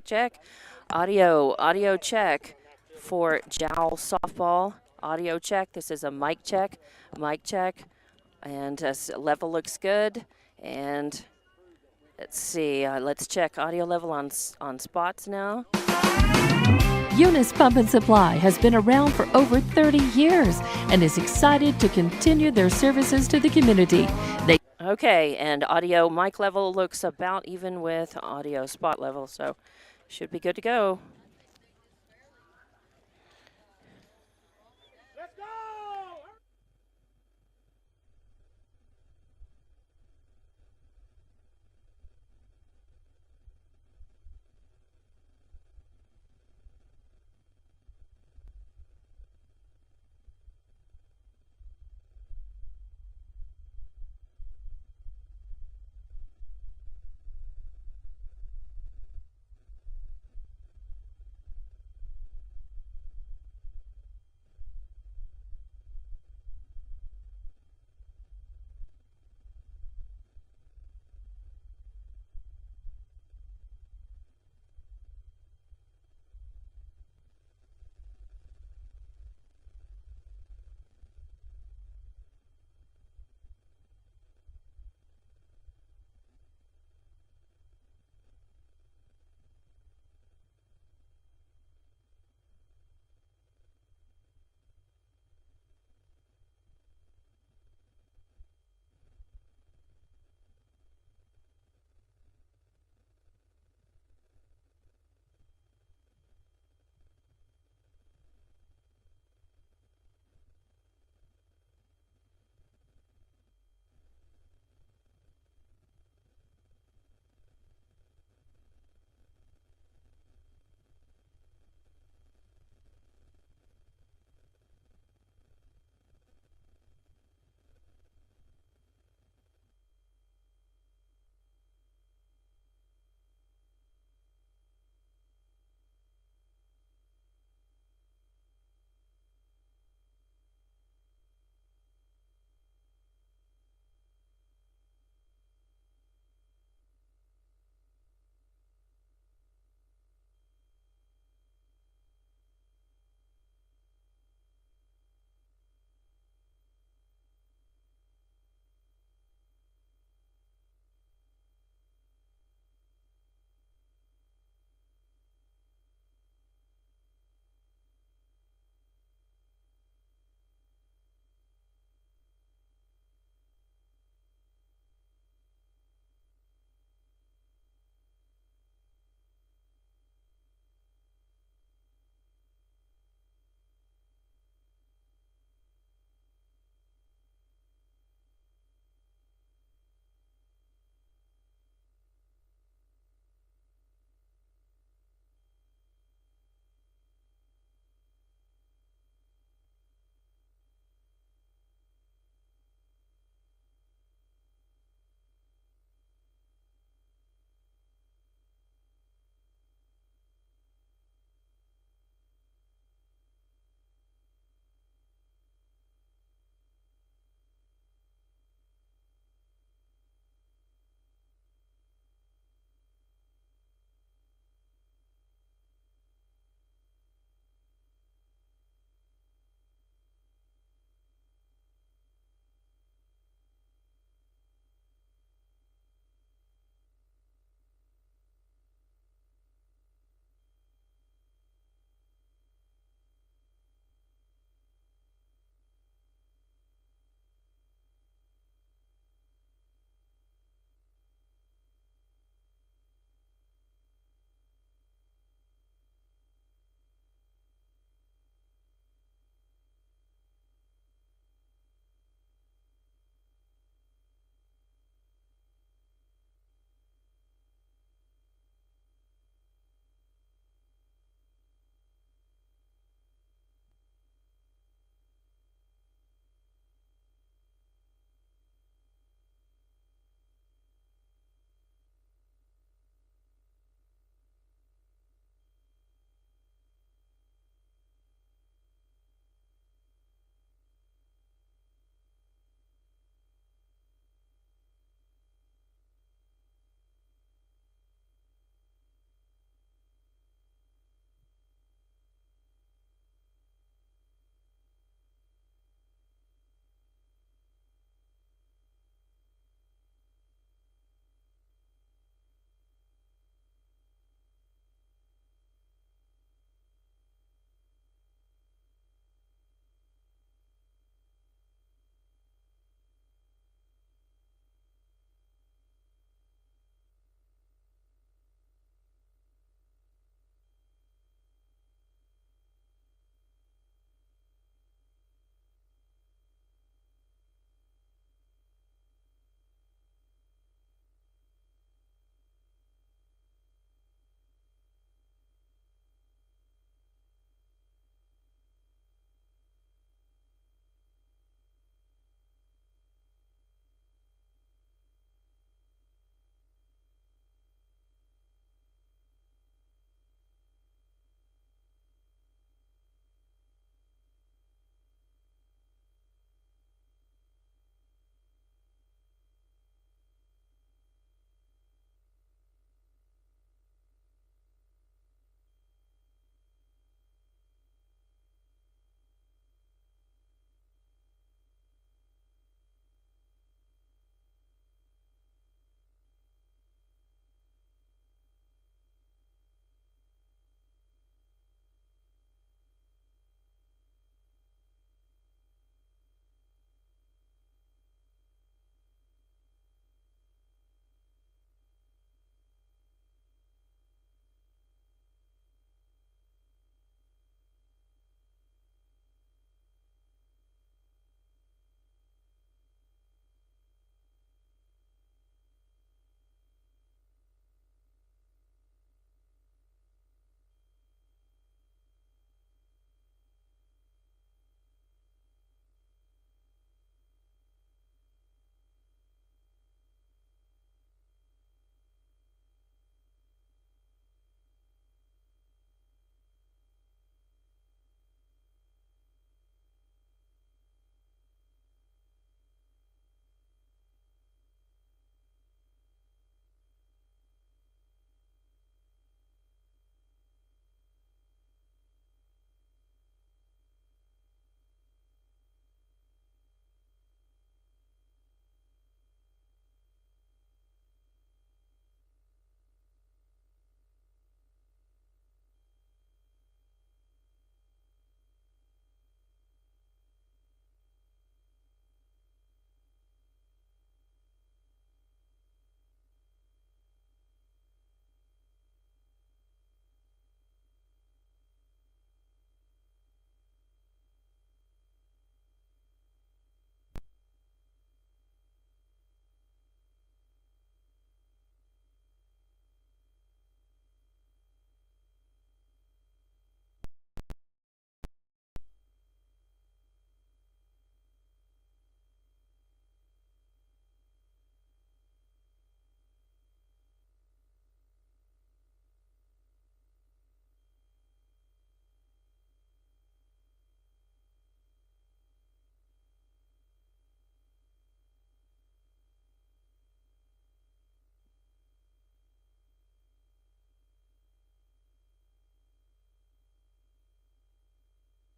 check. Audio check for Jal Softball. Audio check. This is a mic check. And level looks good. And let's see. Let's check audio level on spots now. Eunice Pump and Supply has been around for over 30 years and is excited to continue their services to the community. Okay, and audio mic level looks about even with audio spot level, so should be good to go.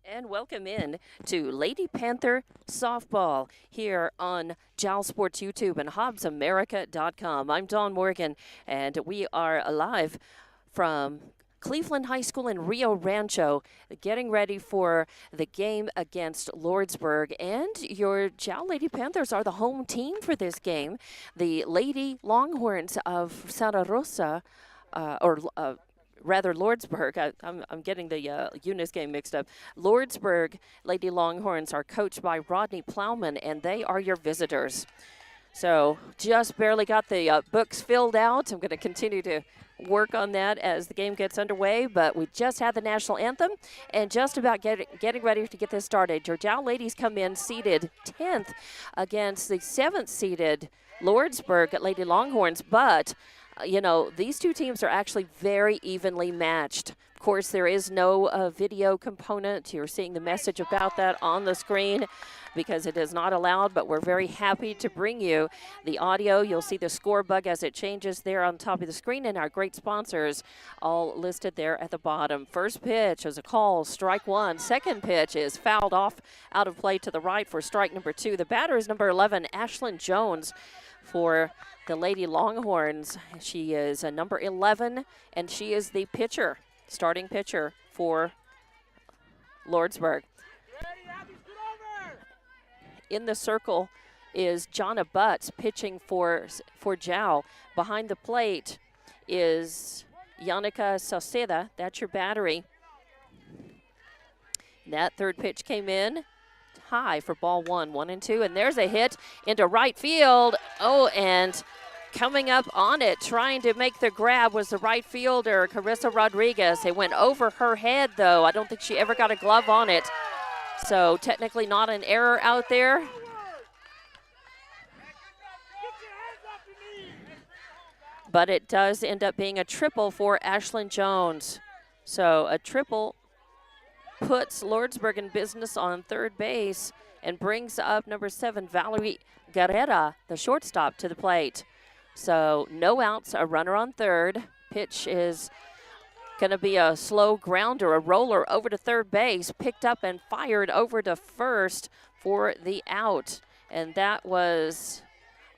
And welcome in to Lady Panther Softball here on Jal Sports YouTube and HobbsAmerica.com. I'm Dawn Morgan, and we are live from Cleveland High School in Rio Rancho, getting ready for the game against Lordsburg. And your Jal Lady Panthers are the home team for this game. The Lady Longhorns of Santa Rosa, rather Lordsburg. I'm getting the Eunice game mixed up. Lordsburg Lady Longhorns are coached by Rodney Plowman, and they are your visitors. So just barely got the books filled out. I'm going to continue to work on that as the game gets underway, but we just had the national anthem and just about getting ready to get this started. Your Jal ladies come in seeded 10th against the 7th seeded Lordsburg Lady Longhorns, but you know, these two teams are actually very evenly matched. Of course, there is no video component. You're seeing the message about that on the screen because it is not allowed, but we're very happy to bring you the audio. You'll see the score bug as it changes there on top of the screen, and our great sponsors all listed there at the bottom. First pitch is a call, strike one. Second pitch is fouled off out of play to the right for strike number 2. The batter is number 11, Ashlyn Jones, for the Lady Longhorns. She is a number 11, and she is the pitcher, starting pitcher for Lordsburg. In the circle is Jonna Butts pitching for Jal. Behind the plate is Yannicka Sauceda. That's your battery. That third pitch came in high for ball 1, 1-2, and there's a hit into right field. Oh, and coming up on it, trying to make the grab was the right fielder, Carissa Rodriguez. It went over her head, though. I don't think she ever got a glove on it. So technically not an error out there. But it does end up being a triple for Ashlyn Jones. So a triple puts Lordsburg in business on third base and brings up number 7, Valerie Guerrera, the shortstop, to the plate. So no outs, a runner on third. Pitch is going to be a slow grounder, a roller over to third base, picked up and fired over to first for the out. And that was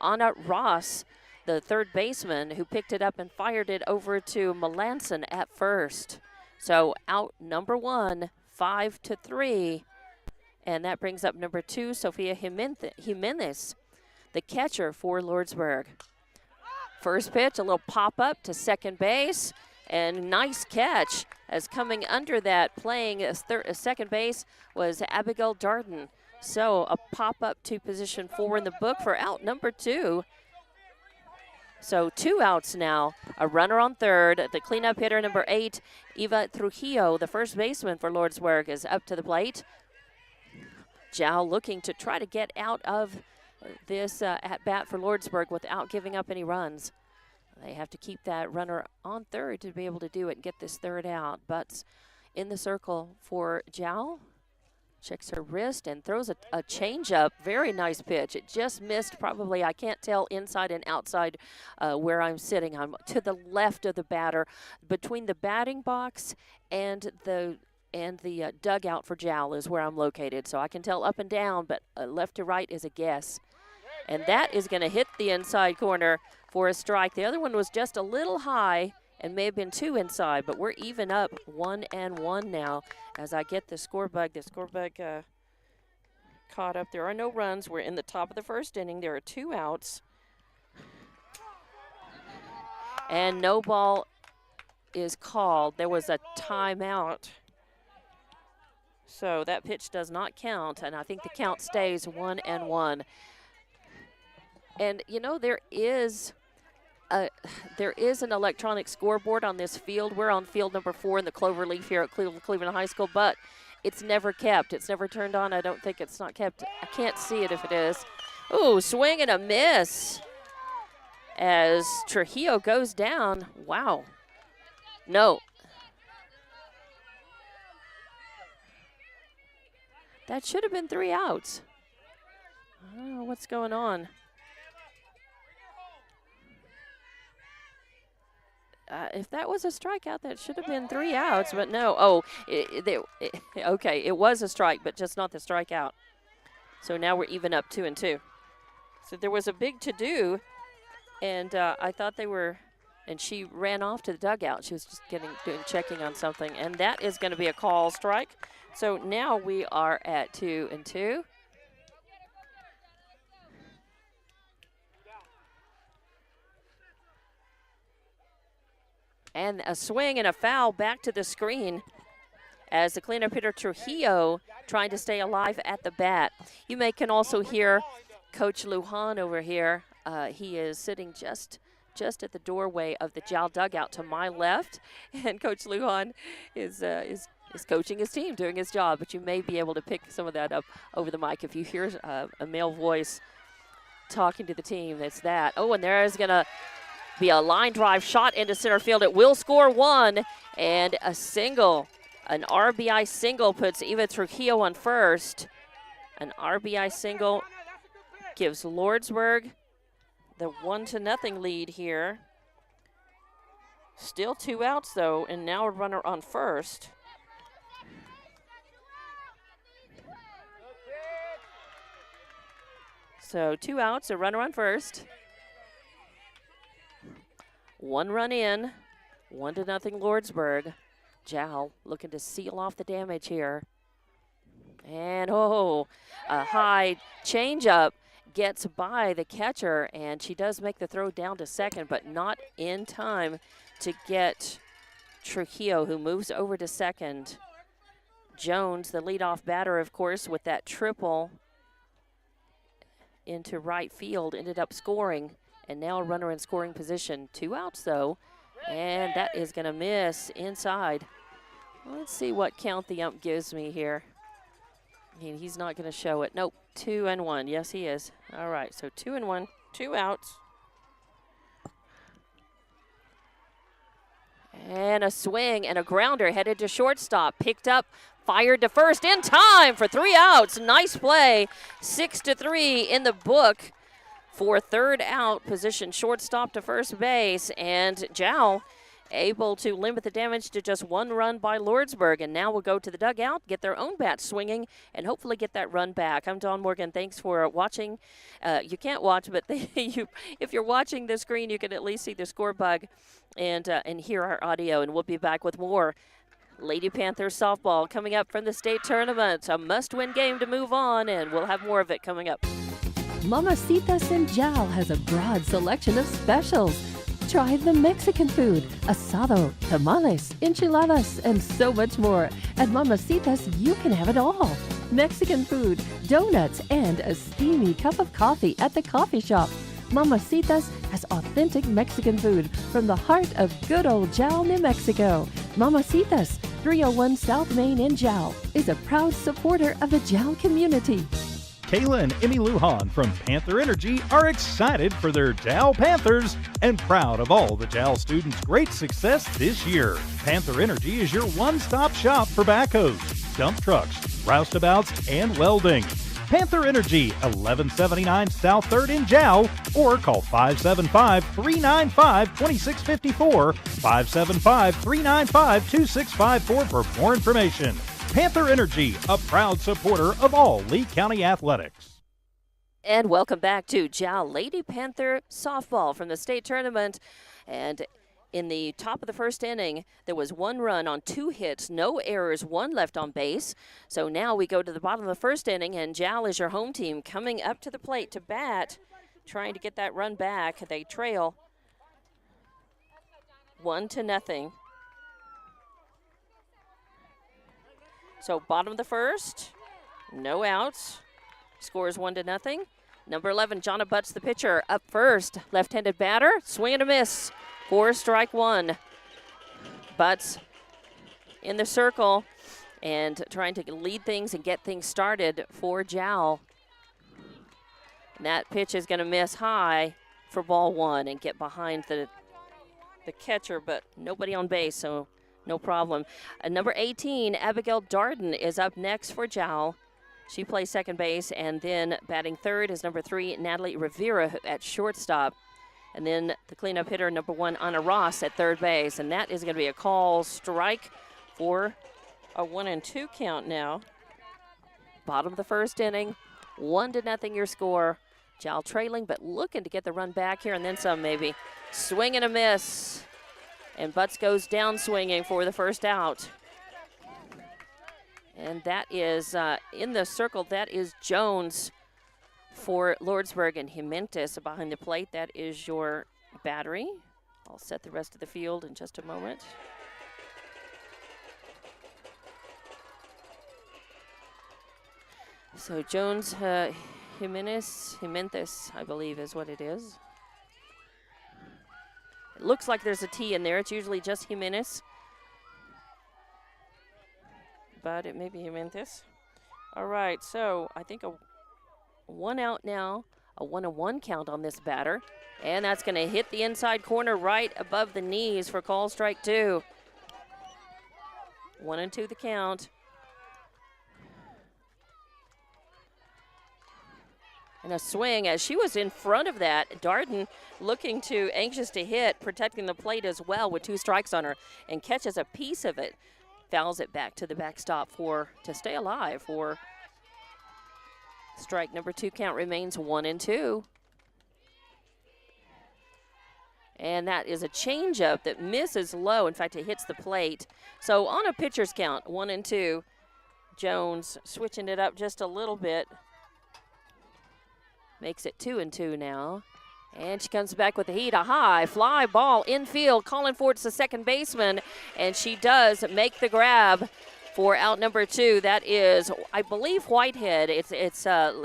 Anna Ross, the third baseman, who picked it up and fired it over to Melanson at first. So out number 1, 5-3. And that brings up number 2, Sofia Jimenez, the catcher for Lordsburg. First pitch, a little pop-up to second base, and nice catch, as coming under that, playing second base, was Abigail Darden. So a pop-up to position 4 in the book for out number 2. So 2 outs now, a runner on third. The cleanup hitter, number 8, Eva Trujillo, the first baseman for Lordsburg, is up to the plate. Jal looking to try to get out of this at-bat for Lordsburg without giving up any runs. They have to keep that runner on third to be able to do it and get this third out. But in the circle for Jal. Checks her wrist and throws a changeup. Very nice pitch. It just missed probably, I can't tell inside and outside where I'm sitting. I'm to the left of the batter, between the batting box and the dugout for Jal is where I'm located. So I can tell up and down, but left to right is a guess. And that is going to hit the inside corner for a strike. The other one was just a little high and may have been 2 inside, but we're even up 1-1 now as I get the score bug. The score bug caught up. There are no runs. We're in the top of the first inning. There are 2 outs. And no ball is called. There was a timeout. So that pitch does not count, and I think the count stays 1-1. And, you know, there is an electronic scoreboard on this field. We're on field number 4 in the Cloverleaf here at Cleveland High School, but it's never kept. It's never turned on. I don't think it's not kept. I can't see it if it is. Ooh, swing and a miss as Trujillo goes down. Wow. No. That should have been 3 outs. I don't know what's going on. if that was a strikeout, that should have been 3 outs, but no. Oh, okay, it was a strike, but just not the strikeout. So now we're even up 2-2. So there was a big to-do, and I thought they were, and she ran off to the dugout. She was just checking on something, and that is going to be a call strike. So now we are at 2-2. And a swing and a foul back to the screen as the cleanup hitter Trujillo trying to stay alive at the bat. You can also hear Coach Lujan over here. He is sitting just at the doorway of the Jal dugout to my left, and Coach Lujan is coaching his team, doing his job. But you may be able to pick some of that up over the mic if you hear a male voice talking to the team. That's that. Oh, and there is going to be a line drive shot into center field. It will score one, and a single. An RBI single puts Eva Trujillo on first. An RBI single gives Lordsburg the 1-0 lead here. Still 2 outs though, and now a runner on first. So 2 outs, a runner on first. 1 run in, 1-0 Lordsburg. Jal looking to seal off the damage here. And a high changeup gets by the catcher, and she does make the throw down to second, but not in time to get Trujillo, who moves over to second. Jones, the leadoff batter, of course, with that triple into right field, ended up scoring, and now a runner in scoring position. 2 outs, though, and that is going to miss inside. Let's see what count the ump gives me here. He's not going to show it. Nope, 2-1. Yes, he is. All right, so 2-1, 2 outs. And a swing and a grounder headed to shortstop. Picked up, fired to first in time for 3 outs. Nice play. 6-3 in the book for third out. Position shortstop to first base. And Jal able to limit the damage to just 1 run by Lordsburg. And now we'll go to the dugout, get their own bat swinging, and hopefully get that run back. I'm Dawn Morgan. Thanks for watching. You can't watch, but if you're watching the screen, you can at least see the score bug and hear our audio. And we'll be back with more Lady Panthers softball coming up from the state tournament. A must-win game to move on, and we'll have more of it coming up. Mamacitas in Jal has a broad selection of specials. Try the Mexican food, asado, tamales, enchiladas, and so much more. At Mamacitas, you can have it all. Mexican food, donuts, and a steamy cup of coffee at the coffee shop. Mamacitas has authentic Mexican food from the heart of good old Jal, New Mexico. Mamacitas, 301 South Main in Jal, is a proud supporter of the Jal community. Kayla and Emmy Lujan from Panther Energy are excited for their Jal Panthers and proud of all the Jal students' great success this year. Panther Energy is your one-stop shop for backhoes, dump trucks, roustabouts, and welding. Panther Energy, 1179 South 3rd in Jal, or call 575-395-2654, 575-395-2654 for more information. Panther Energy, a proud supporter of all Lee County athletics. And welcome back to Jal Lady Panther softball from the state tournament. And in the top of the first inning, there was 1 run on 2 hits, no errors, 1 left on base. So now we go to the bottom of the first inning, and Jal is your home team coming up to the plate to bat, trying to get that run back. They trail 1-0. So bottom of the first, no outs, scores 1-0. Number 11, Jonna Butts, the pitcher, up first, left-handed batter, swing and a miss, 4 strike 1. Butts in the circle and trying to lead things and get things started for Jal. And that pitch is going to miss high for ball 1 and get behind the catcher, but nobody on base, so no problem. Number 18, Abigail Darden, is up next for Jal. She plays second base, and then batting third is number 3, Natalie Rivera at shortstop. And then the cleanup hitter, number 1, Anna Ross at third base. And that is going to be a call strike for a 1-2 count now. Bottom of the first inning, 1-0 your score. Jal trailing, but looking to get the run back here and then some maybe. Swing and a miss. And Butts goes down swinging for the first out. And that is in the circle, that is Jones for Lordsburg, and Jimenez behind the plate. That is your battery. I'll set the rest of the field in just a moment. So Jones, Jimenez, I believe is what it is. It looks like there's a T in there. It's usually just Jimenez. But it may be Jimenez. All right, so I think a 1 out now, a 1-1 count on this batter. And that's going to hit the inside corner right above the knees for call strike 2. 1-2 the count. And a swing as she was in front of that. Darden looking to, anxious to hit, protecting the plate as well with 2 strikes on her, and catches a piece of it. Fouls it back to the backstop to stay alive for strike number 2. Count remains 1-2. And that is a changeup that misses low. In fact, it hits the plate. So on a pitcher's count, 1-2, Jones switching it up just a little bit. Makes it 2-2 now. And she comes back with the heat. A high fly ball infield, calling for it to the second baseman. And she does make the grab for out number 2. That is, I believe, Whitehead.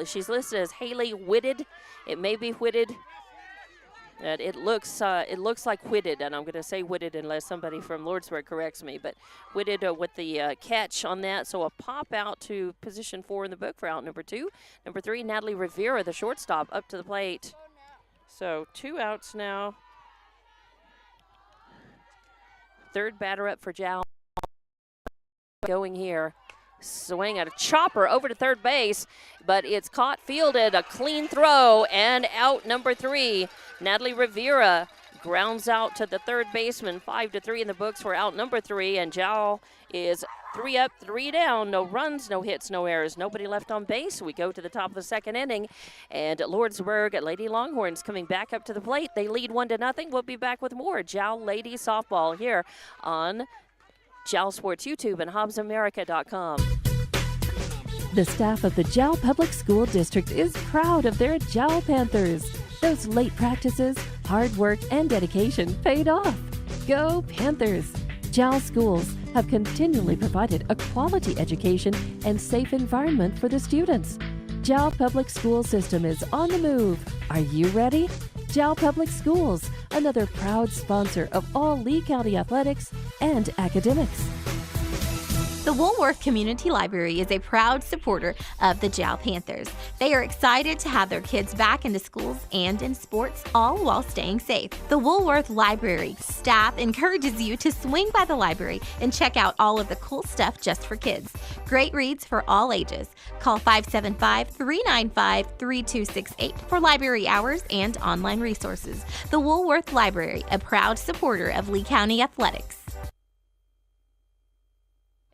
She's listed as Haley Whitted. It may be Whitted. It looks like Whitted, and I'm going to say Whitted unless somebody from Lordsburg corrects me. But Whitted with the catch on that. So a pop out to position 4 in the book for out number 2. Number 3, Natalie Rivera, the shortstop, up to the plate. So 2 outs now. Third batter up for Jal. Going here. Swing at a chopper over to third base, but it's caught, fielded, a clean throw, and out number 3. Natalie Rivera grounds out to the third baseman. 5-3 in the books for out number 3, and Jal is 3 up, 3 down. No runs, no hits, no errors, nobody left on base. We go to the top of the second inning, and Lordsburg Lady Longhorns coming back up to the plate. They lead 1-0. We'll be back with more Jal Lady Softball here on Jal Sports YouTube and HobbsAmerica.com. The staff of the Jal Public School District is proud of their Jal Panthers. Those late practices, hard work, and dedication paid off. Go Panthers! Jal schools have continually provided a quality education and safe environment for the students. Jal Public School System is on the move. Are you ready? Jal Public Schools, another proud sponsor of all Lee County athletics and academics. The Woolworth Community Library is a proud supporter of the Jal Panthers. They are excited to have their kids back into schools and in sports, all while staying safe. The Woolworth Library staff encourages you to swing by the library and check out all of the cool stuff just for kids. Great reads for all ages. Call 575-395-3268 for library hours and online resources. The Woolworth Library, a proud supporter of Lee County athletics.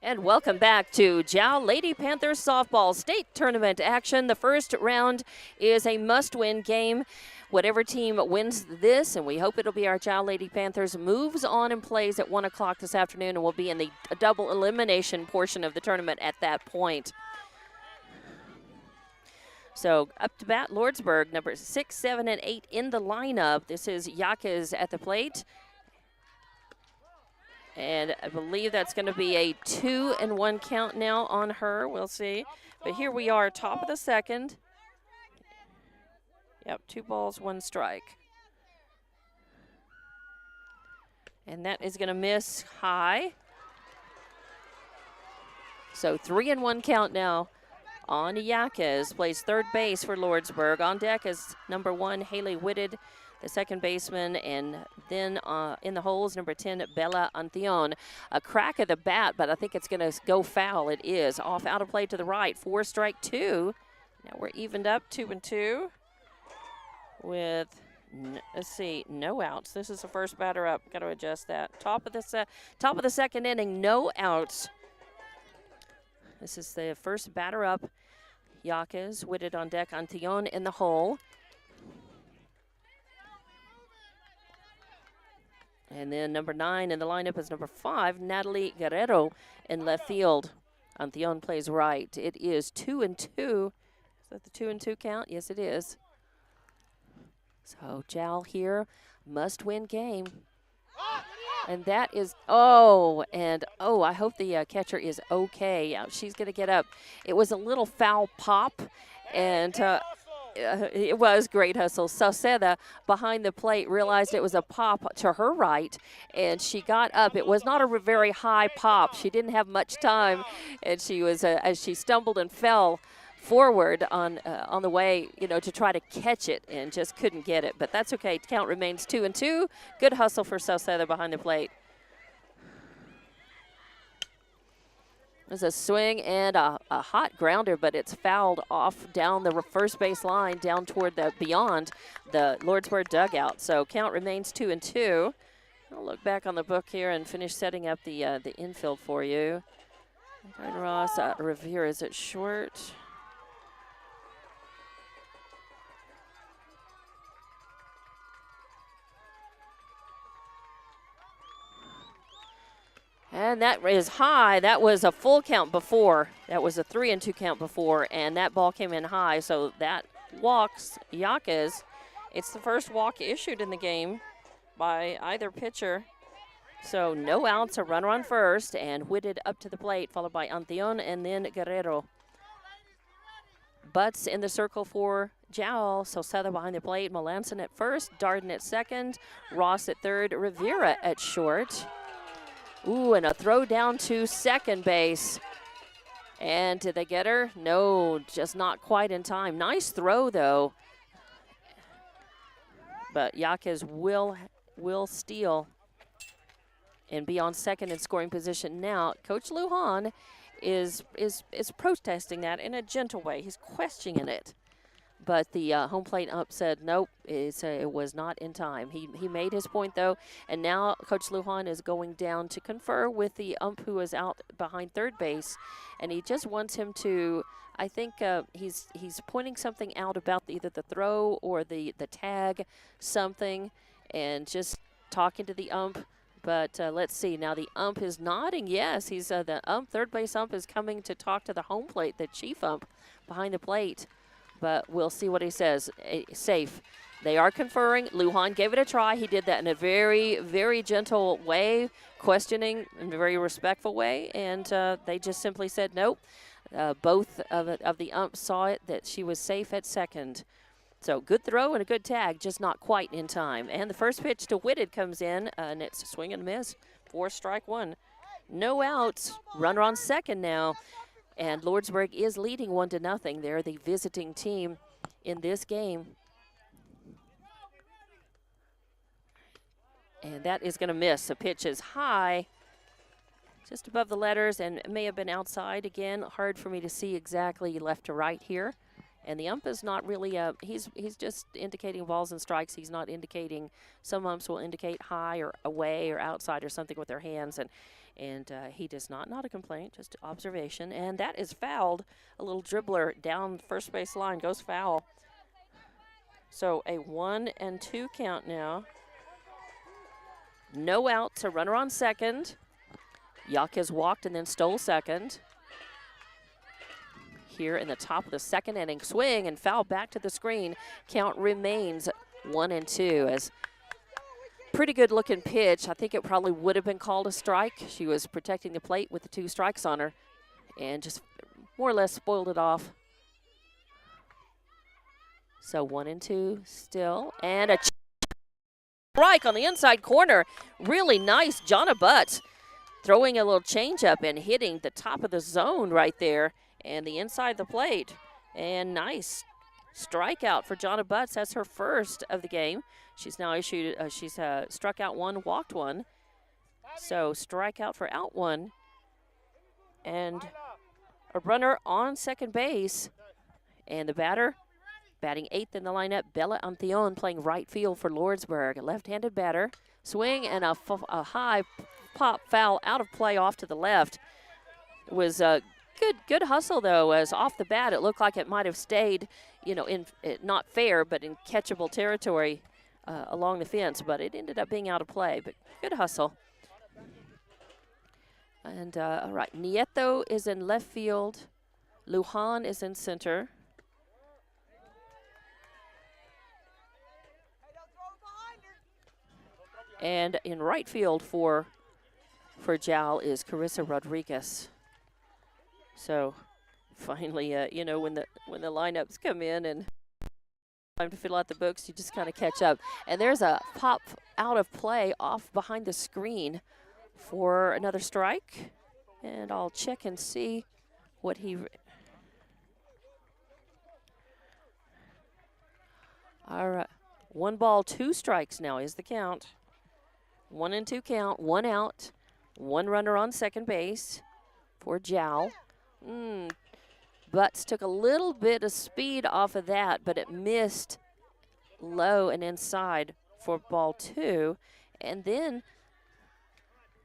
And welcome back to Jal Lady Panthers softball state tournament action. The first round is a must-win game. Whatever team wins this, and we hope it'll be our Jal Lady Panthers, moves on and plays at 1 o'clock this afternoon, and will be in the double elimination portion of the tournament at that point. So up to bat, Lordsburg, number 6, 7, and 8 in the lineup. This is Yaquez at the plate. And I believe that's going to be a 2-1 count now on her. We'll see. But here we are, top of the second. Yep, 2 balls, 1 strike. And that is going to miss high. So 3-1 count now on Yaquez. Plays third base for Lordsburg. On deck is number 1, Haley Whitted, the second baseman, and then in the holes, number 10, Bella Antion. A crack of the bat, but I think it's going to go foul. It is. Off out of play to the right. 4 strike 2. Now we're evened up 2-2 with Let's see, no outs. This is the first batter up. Got to adjust that. Top of the second inning, no outs. This is the first batter up. Yaquez, Whitted on deck, Antillon in the hole. And then number 9 in the lineup is number 5, Natalie Guerrero in left field. Antillon plays right. It is 2-2. Is that the 2-2 count? Yes, it is. So Jal here, must-win game. And that is, I hope the catcher is okay. She's going to get up. It was a little foul pop, and it was great hustle. Sauceda behind the plate realized it was a pop to her right, and she got up. It was not a very high pop. She didn't have much time, and she was, as she stumbled and fell forward on the way, to try to catch it, and just couldn't get it. But that's okay. Count remains 2-2. Good hustle for Sauceda behind the plate. There's a swing and a hot grounder, but it's fouled off down the first base line, down toward beyond the Lordsburg dugout. So count remains 2-2. I'll look back on the book here and finish setting up the infield for you. Ross, Revere is at short. And that is high. That was a full count before. That was a 3-2 count before, and that ball came in high. So that walks Yaquez. It's the first walk issued in the game by either pitcher. So no outs, a runner on first, and Whitted up to the plate, followed by Antillon and then Guerrero. Butts in the circle for Jal. Sauceda behind the plate, Melanson at first, Darden at second, Ross at third, Rivera at short. Ooh, and a throw down to second base. And did they get her? No, just not quite in time. Nice throw, though. But Yaquez will steal and be on second in scoring position now. Coach Lujan is protesting that in a gentle way. He's questioning it. But the home plate ump said, nope, it was not in time. He made his point, though, and now Coach Lujan is going down to confer with the ump who is out behind third base, and he just wants him to, I think he's pointing something out about either the throw or the tag, something, and just talking to the ump. But let's see. Now the ump is nodding. Yes, he's the third base ump is coming to talk to the home plate, the chief ump behind the plate. But we'll see what he says. Safe. They are conferring. Lujan gave it a try. He did that in a very, very gentle way, questioning in a very respectful way, and they just simply said nope. Both of the umps saw it, that she was safe at second. So good throw and a good tag, just not quite in time. And the first pitch to Whitted comes in, and it's a swing and a miss. 4-1. No outs. Runner on second now. And Lordsburg is leading 1-0. They're the visiting team in this game. And that is going to miss. The pitch is high, just above the letters, and it may have been outside again. Hard for me to see exactly left to right here. And the ump is not really, he's just indicating balls and strikes. He's not indicating, some umps will indicate high or away or outside or something with their hands. And he does not a complaint, just observation. And that is fouled. A little dribbler down first base line goes foul. So a 1-2 count now. No outs, a runner on second. Yaquez walked and then stole second. Here in the top of the second inning, swing and foul back to the screen. Count remains 1-2 as pretty good looking pitch. I think it probably would have been called a strike. She was protecting the plate with the 2 strikes on her and just more or less spoiled it off. So 1-2 still, and a strike on the inside corner. Really nice. Jonna Butts throwing a little changeup and hitting the top of the zone right there and the inside the plate. And nice strikeout for Jonna Butts. That's her first of the game. She's now issued, struck out 1, walked 1. So strikeout for out 1. And a runner on second base. And the batter Batting 8th in the lineup, Bella Antion playing right field for Lordsburg. A left-handed batter. Swing and a high pop foul out of play off to the left. It was a good hustle, though, as off the bat it looked like it might have stayed, in not fair, but in catchable territory along the fence, but it ended up being out of play. But good hustle. And, all right, Nieto is in left field. Lujan is in center. And in right field for Jal is Carissa Rodriguez. So finally, when the lineups come in and time to fill out the books, you just kind of catch up. And there's a pop out of play off behind the screen for another strike. And I'll check and see what he. All right, 1 ball, 2 strikes now is the count. 1-2 count, 1 out, 1 runner on second base for Jal. Butts took a little bit of speed off of that, but it missed low and inside for ball 2. And then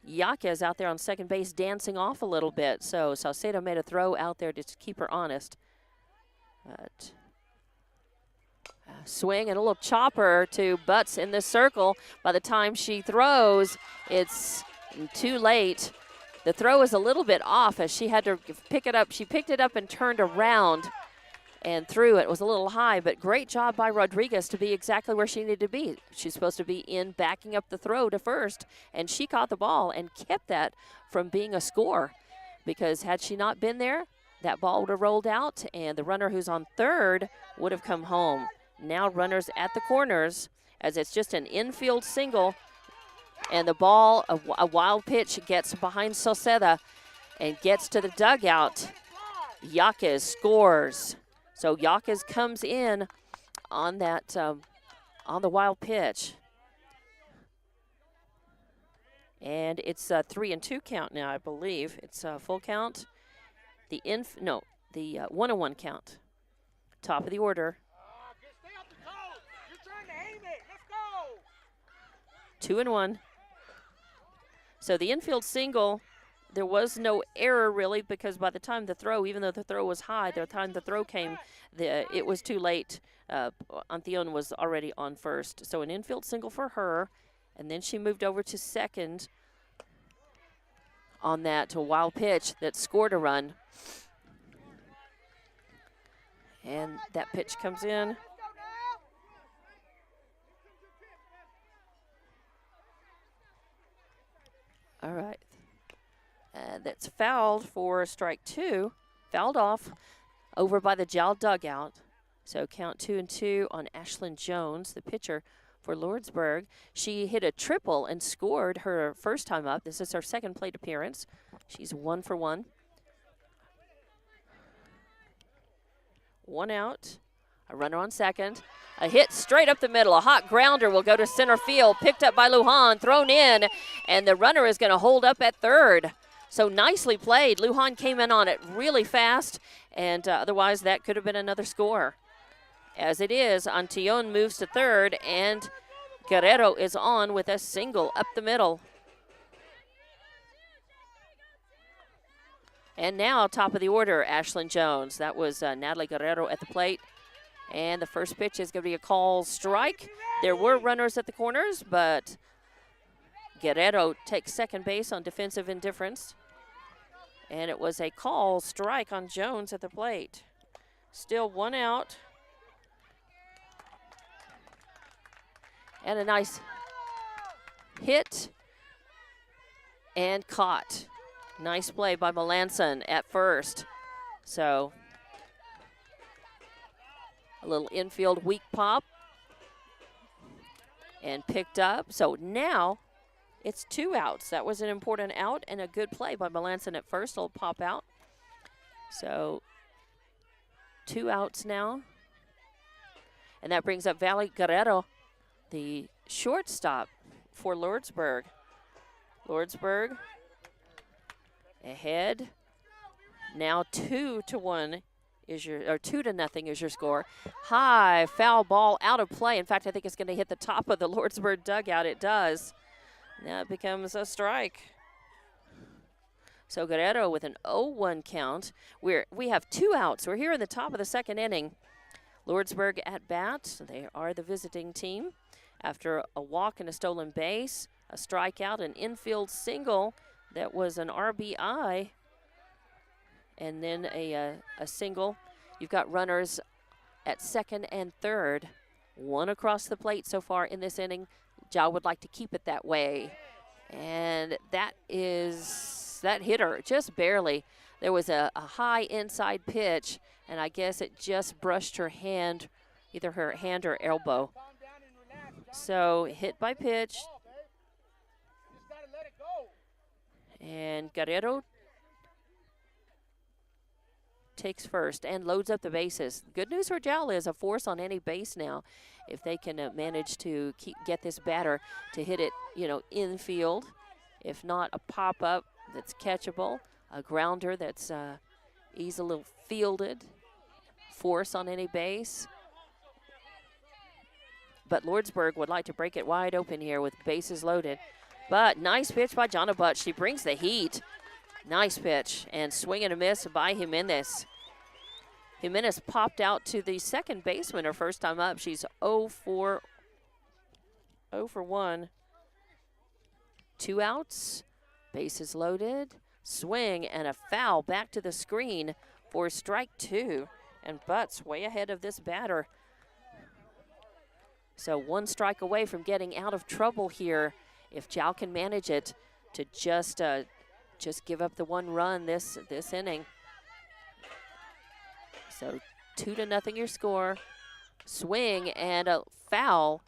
Yaquez out there on second base dancing off a little bit. So Salcedo made a throw out there to keep her honest. But swing and a little chopper to Butts in this circle. By the time she throws, it's too late. The throw is a little bit off as she had to pick it up. She picked it up and turned around and threw it. It was a little high, but great job by Rodriguez to be exactly where she needed to be. She's supposed to be in backing up the throw to first, and she caught the ball and kept that from being a score, because had she not been there, that ball would have rolled out, and the runner who's on third would have come home. Now runners at the corners, as it's just an infield single, and the ball, a wild pitch, gets behind Salceda and gets to the dugout. Yaquez scores. So Yaquez comes in on that, on the wild pitch. And it's a 3-2 count now, I believe. It's a full count. The 1-1 count. Top of the order. 2-1. So the infield single, there was no error really, because by the time the throw, even though the throw was high, by the time the throw came, it was too late. Antion was already on first. So an infield single for her, and then she moved over to second on that wild pitch that scored a run. And that pitch comes in. All right. That's fouled for strike 2. Fouled off over by the Jal dugout. So count 2-2 on Ashlyn Jones, the pitcher for Lordsburg. She hit a triple and scored her first time up. This is her second plate appearance. She's 1 for 1. 1 out. A runner on second. A hit straight up the middle. A hot grounder will go to center field. Picked up by Lujan, thrown in, and the runner is going to hold up at third. So nicely played. Lujan came in on it really fast, and otherwise that could have been another score. As it is, Antion moves to third, and Guerrero is on with a single up the middle. And now, top of the order, Ashlyn Jones. That was Natalie Guerrero at the plate. And the first pitch is going to be a call strike. There were runners at the corners, but Guerrero takes second base on defensive indifference. And it was a call strike on Jones at the plate. Still 1 out. And a nice hit and caught. Nice play by Melanson at first. So a little infield weak pop and picked up. So now it's 2 outs. That was an important out and a good play by Melanson at first. It'll pop out. So 2 outs now. And that brings up Valley Guerrero, the shortstop for Lordsburg. Lordsburg ahead. Now 2-1 is your, or 2-0 is your score. High foul ball out of play. In fact, I think it's going to hit the top of the Lordsburg dugout. It does. Now it becomes a strike. So Guerrero with an 0-1 count. We have 2 outs. We're here in the top of the second inning. Lordsburg at bat. They are the visiting team. After a walk and a stolen base, a strikeout, an infield single that was an RBI, and then a single. You've got runners at second and third. 1 across the plate so far in this inning. Jal would like to keep it that way. And that hit her just barely. There was a high inside pitch, and I guess it just brushed her hand, either her hand or elbow. So hit by pitch. And Guerrero takes first and loads up the bases. Good news for Jal is a force on any base now. If they can manage to get this batter to hit it, infield. If not, a pop-up that's catchable, a grounder that's easily fielded, force on any base. But Lordsburg would like to break it wide open here with bases loaded. But nice pitch by Jonna Butt. She brings the heat. Nice pitch, and swing and a miss by Jimenez. Jimenez popped out to the second baseman her first time up. She's 0 for 1. 2 outs, bases loaded, swing, and a foul back to the screen for strike 2. And Butt's way ahead of this batter. So 1 strike away from getting out of trouble here if Jal can manage it to just give up the 1 run this inning. So 2-0 your score. Swing and a foul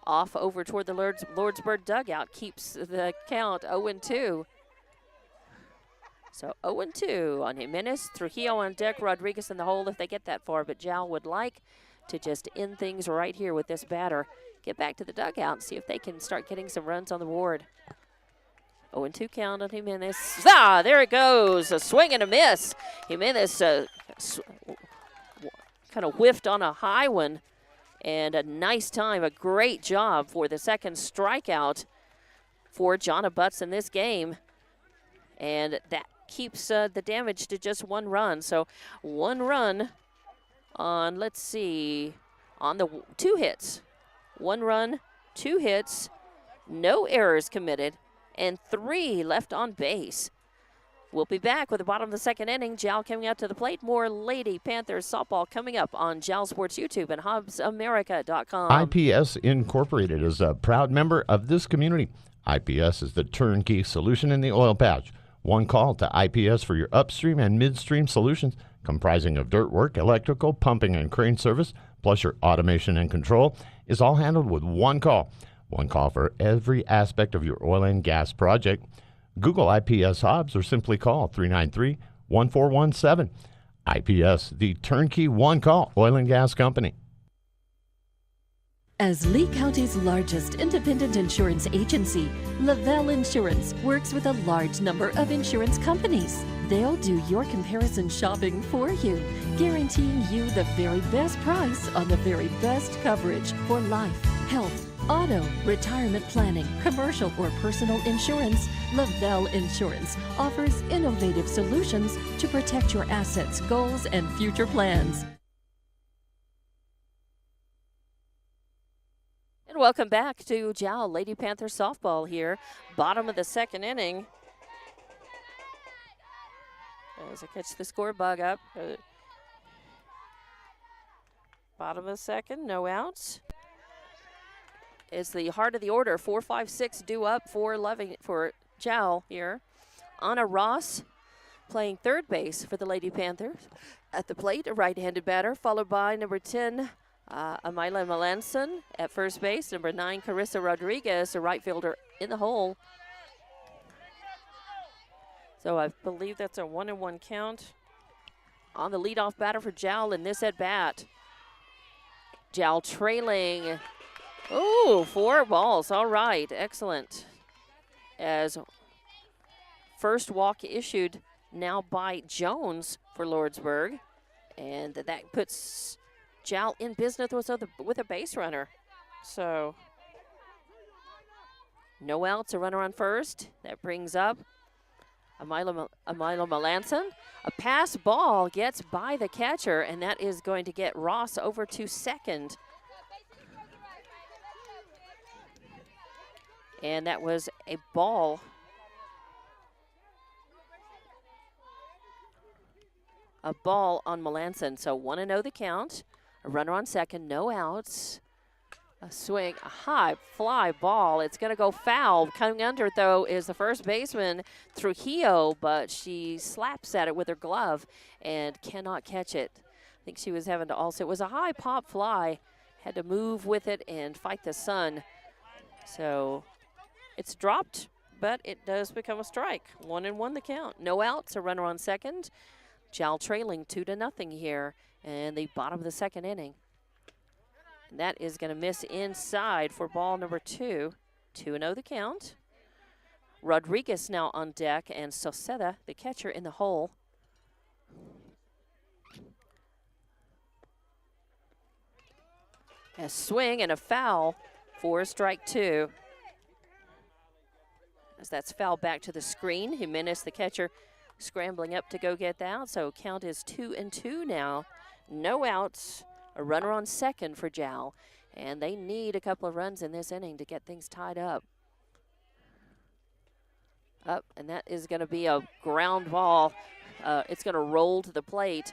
off over toward the Lordsburg dugout keeps the count 0-2. So 0-2 on Jimenez. Trujillo on deck, Rodriguez in the hole if they get that far. But Jal would like to just end things right here with this batter. Get back to the dugout and see if they can start getting some runs on the board. 0-2 count on Jimenez. There it goes. A swing and a miss. Jimenez kind of whiffed on a high one. And a nice time, a great job for the second strikeout for Jonna Butts in this game. And that keeps the damage to just 1 run. So 1 run on, let's see, on the 2 hits. 1 run, 2 hits, no errors committed, and 3 left on base. We'll be back with the bottom of the second inning. Jal coming out to the plate. More Lady Panthers softball coming up on Jal Sports YouTube and HobbsAmerica.com. IPS Incorporated is a proud member of this community. IPS is the turnkey solution in the oil patch. 1 call to IPS for your upstream and midstream solutions, comprising of dirt work, electrical, pumping, and crane service, plus your automation and control, is all handled with 1 call. 1 call for every aspect of your oil and gas project. Google IPS Hobbs or simply call 393-1417. IPS, the turnkey 1-call oil and gas company. As Lee County's largest independent insurance agency, Lavelle Insurance works with a large number of insurance companies. They'll do your comparison shopping for you, guaranteeing you the very best price on the very best coverage for life, health, auto, retirement planning, commercial or personal insurance. Lavelle Insurance offers innovative solutions to protect your assets, goals, and future plans. And welcome back to Jal Lady Panthers softball here. Bottom of the second inning. As I catch the score bug up. Bottom of the second, no outs. Is the heart of the order. 4, 5, 6 due up for Jal here. Anna Ross playing third base for the Lady Panthers. At the plate, a right-handed batter, followed by number 10, Amila Melanson at first base. Number 9, Carissa Rodriguez, a right fielder in the hole. So I believe that's a 1-1 count on the leadoff batter for Jal in this at-bat. Jal trailing. Ooh, 4 balls. All right, excellent. As first walk issued now by Jones for Lordsburg. And that puts Jal in business with a base runner. So no outs, a runner on first. That brings up Milo Melanson. A pass ball gets by the catcher, and that is going to get Ross over to second. And that was a ball. A ball on Melanson. So 1-0 the count. A runner on second, no outs. A swing, a high fly ball. It's going to go foul. Coming under, though, is the first baseman, Trujillo, but she slaps at it with her glove and cannot catch it. I think she was having to also, it was a high pop fly, had to move with it and fight the sun. So it's dropped, but it does become a strike. 1-1 the count. No outs, a runner on second. Jal trailing 2-0 here in the bottom of the second inning. And that is going to miss inside for ball number 2. 2-0 the count. Rodriguez now on deck, and Soceda, the catcher, in the hole. A swing and a foul for strike 2. As that's foul back to the screen. Jimenez, the catcher, scrambling up to go get that out. So count is 2-2 now. No outs. A runner on second for Jal, and they need a couple of runs in this inning to get things tied up. And that is going to be a ground ball. It's going to roll to the plate,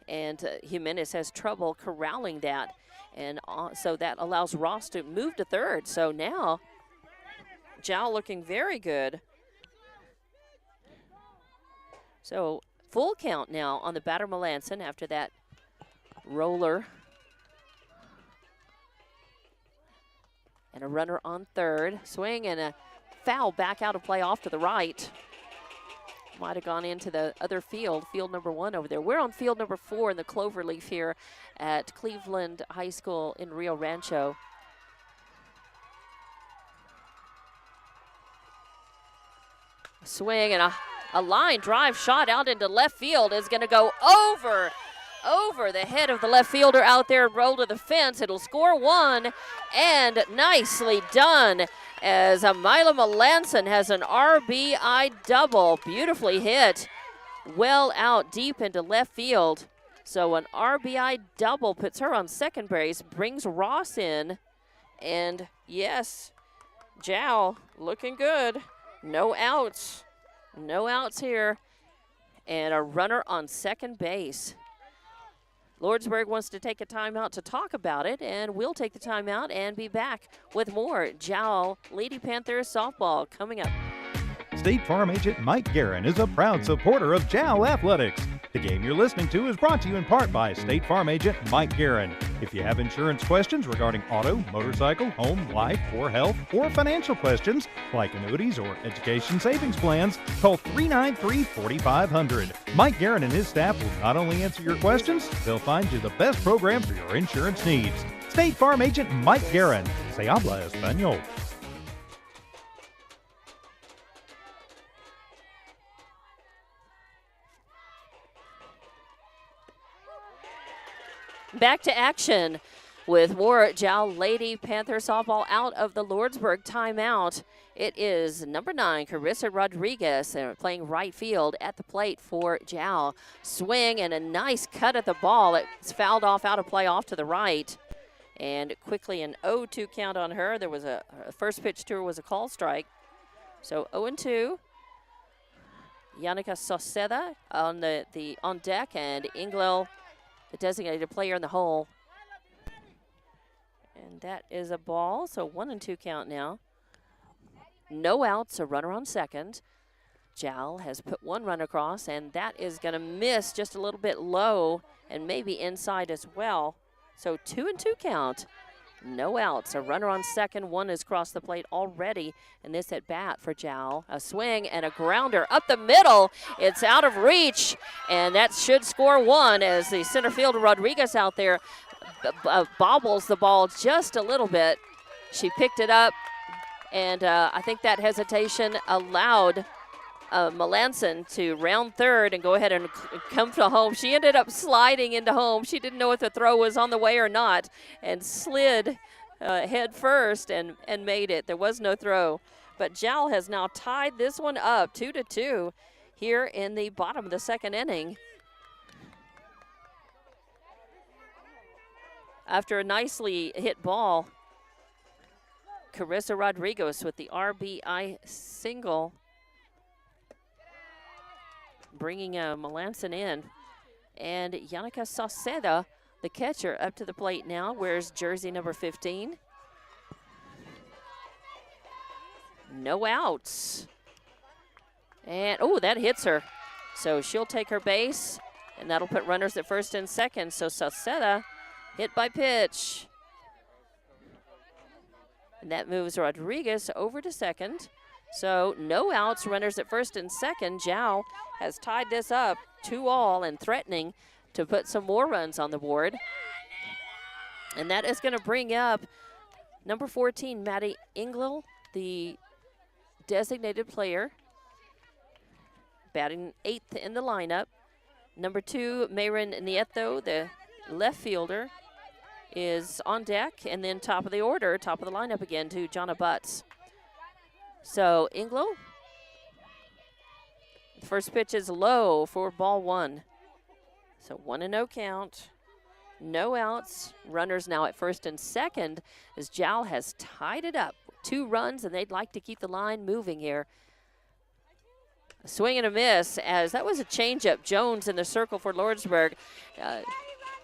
and Jimenez has trouble corralling that, and so that allows Ross to move to third. So now Jal looking very good. So full count now on the batter Melanson after that roller. And a runner on third. Swing and a foul back out of play off to the right. Might have gone into the other field, field number 1 over there. We're on field number 4 in the Cloverleaf here at Cleveland High School in Rio Rancho. Swing and a line drive shot out into left field is going to go over the head of the left fielder out there and roll to the fence. It'll score 1, and nicely done as Milo Melanson has an RBI double. Beautifully hit, well out deep into left field. So an RBI double puts her on second base, brings Ross in, and yes, Jal looking good. No outs here, and a runner on second base. Lordsburg wants to take a timeout to talk about it, and we'll take the timeout and be back with more Jal Lady Panthers softball coming up. State Farm agent Mike Guerin is a proud supporter of Jal Athletics. The game you're listening to is brought to you in part by State Farm agent Mike Guerin. If you have insurance questions regarding auto, motorcycle, home, life, or health, or financial questions like annuities or education savings plans, call 393-4500. Mike Guerin and his staff will not only answer your questions, they'll find you the best program for your insurance needs. State Farm agent Mike Guerin. Se habla español. Back to action with more Jal Lady Panther softball out of the Lordsburg timeout. It is number 9, Carissa Rodriguez, playing right field at the plate for Jal. Swing and a nice cut at the ball. It's fouled off out of play off to the right. And quickly an 0-2 count on her. There was a first pitch to her was a call strike. So 0-2. Yannicka Soceda on on deck, and Inglel, the designated player in the hole. And that is a ball, so 1-2 count now. No outs, a runner on second. Jal has put 1 run across, and that is going to miss just a little bit low and maybe inside as well. So 2-2 count. No outs, a runner on second. 1 has crossed the plate already in this at bat for Jal. A swing and a grounder up the middle. It's out of reach, and that should score 1 as the center fielder Rodriguez out there bobbles the ball just a little bit. She picked it up, and I think that hesitation allowed Melanson to round third and go ahead and come to home. She ended up sliding into home. She didn't know if the throw was on the way or not and slid head first and made it. There was no throw. But Jal has now tied this one up 2-2 here in the bottom of the second inning. After a nicely hit ball, Carissa Rodriguez with the RBI single, bringing Melanson in. And Yannicka Sauceda, the catcher, up to the plate now, wears jersey number 15. No outs. And, oh, that hits her. So she'll take her base, and that'll put runners at first and second. So Sauceda hit by pitch. And that moves Rodriguez over to second. So no outs, runners at first and second. Jal has tied this up 2-2 and threatening to put some more runs on the board. And that is going to bring up number 14, Maddie Engel, the designated player, batting 8th in the lineup. Number 2, Mayrin Nieto, the left fielder, is on deck. And then top of the order, top of the lineup again to Jonna Butts. So Engel, the first pitch is low for ball 1. So 1-0 count. No outs. Runners now at first and second as Jal has tied it up. 2 runs, and they'd like to keep the line moving here. A swing and a miss, as that was a changeup. Jones in the circle for Lordsburg.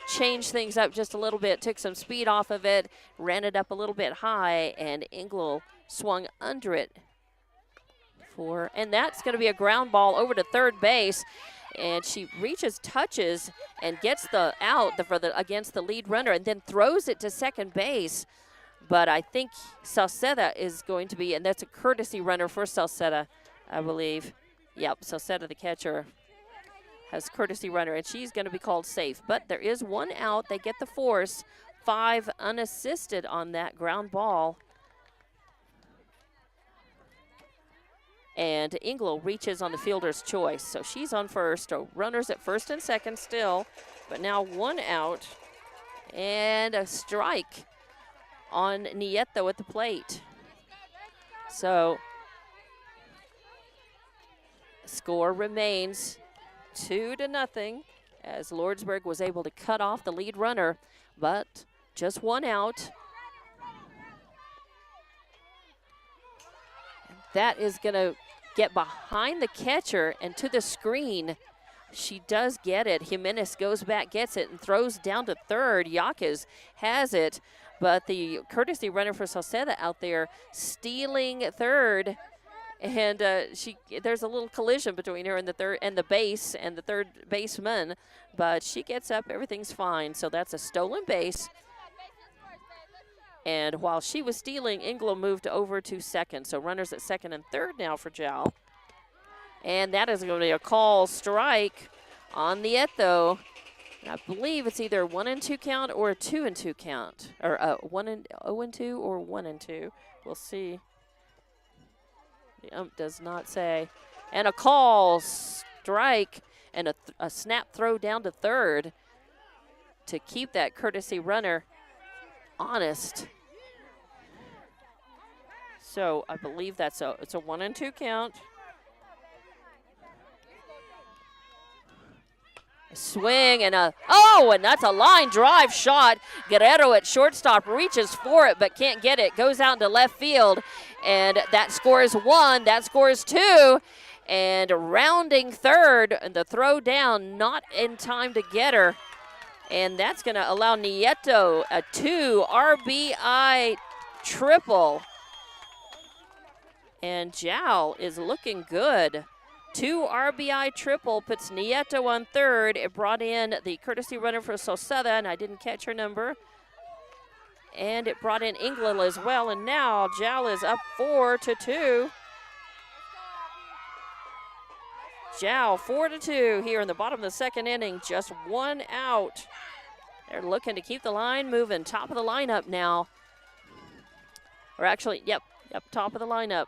Changed things up just a little bit, took some speed off of it, ran it up a little bit high, and Engel swung under it. And that's going to be a ground ball over to third base. And she reaches, touches, and gets the out against the lead runner, and then throws it to second base. But I think Sauceda is going to be, and that's a courtesy runner for Sauceda, I believe. Yep, Sauceda, the catcher, has courtesy runner, and she's going to be called safe. But there is 1 out. They get the force. 5 unassisted on that ground ball. And Engel reaches on the fielder's choice. So she's on first. So runners at first and second still. But now 1 out. And a strike on Nieto at the plate. So score remains 2-0 as Lordsburg was able to cut off the lead runner. But just 1 out. That is going to get behind the catcher and to the screen. She does get it. Jimenez goes back, gets it, and throws down to third. Yaquez has it, but the courtesy runner for Sauceda out there stealing third. And there's a little collision between her and the base and the third baseman, but she gets up. Everything's fine. So that's a stolen base. And while she was stealing, Engel moved over to second. So runners at second and third now for Jal. And that is going to be a call strike on Nieto. I believe it's either 1-2 count or a 2-2 count. Or 0-2 or 1-2. We'll see. The ump does not say. And a call strike and a snap throw down to third to keep that courtesy runner honest. So I believe it's a 1-2 count. A swing and and that's a line drive shot. Guerrero at shortstop reaches for it but can't get it. Goes out into left field, and that scores 1. That scores 2. And rounding third, and the throw down not in time to get her. And that's going to allow Nieto a 2 RBI triple. And Jal is looking good. 2 RBI triple puts Nieto on third. It brought in the courtesy runner for Sauceda, and I didn't catch her number. And it brought in Engel as well. And now Jal is up 4-2. Jal 4-2 here in the bottom of the second inning. Just 1 out. They're looking to keep the line moving. Top of the lineup now. Or actually, yep, top of the lineup.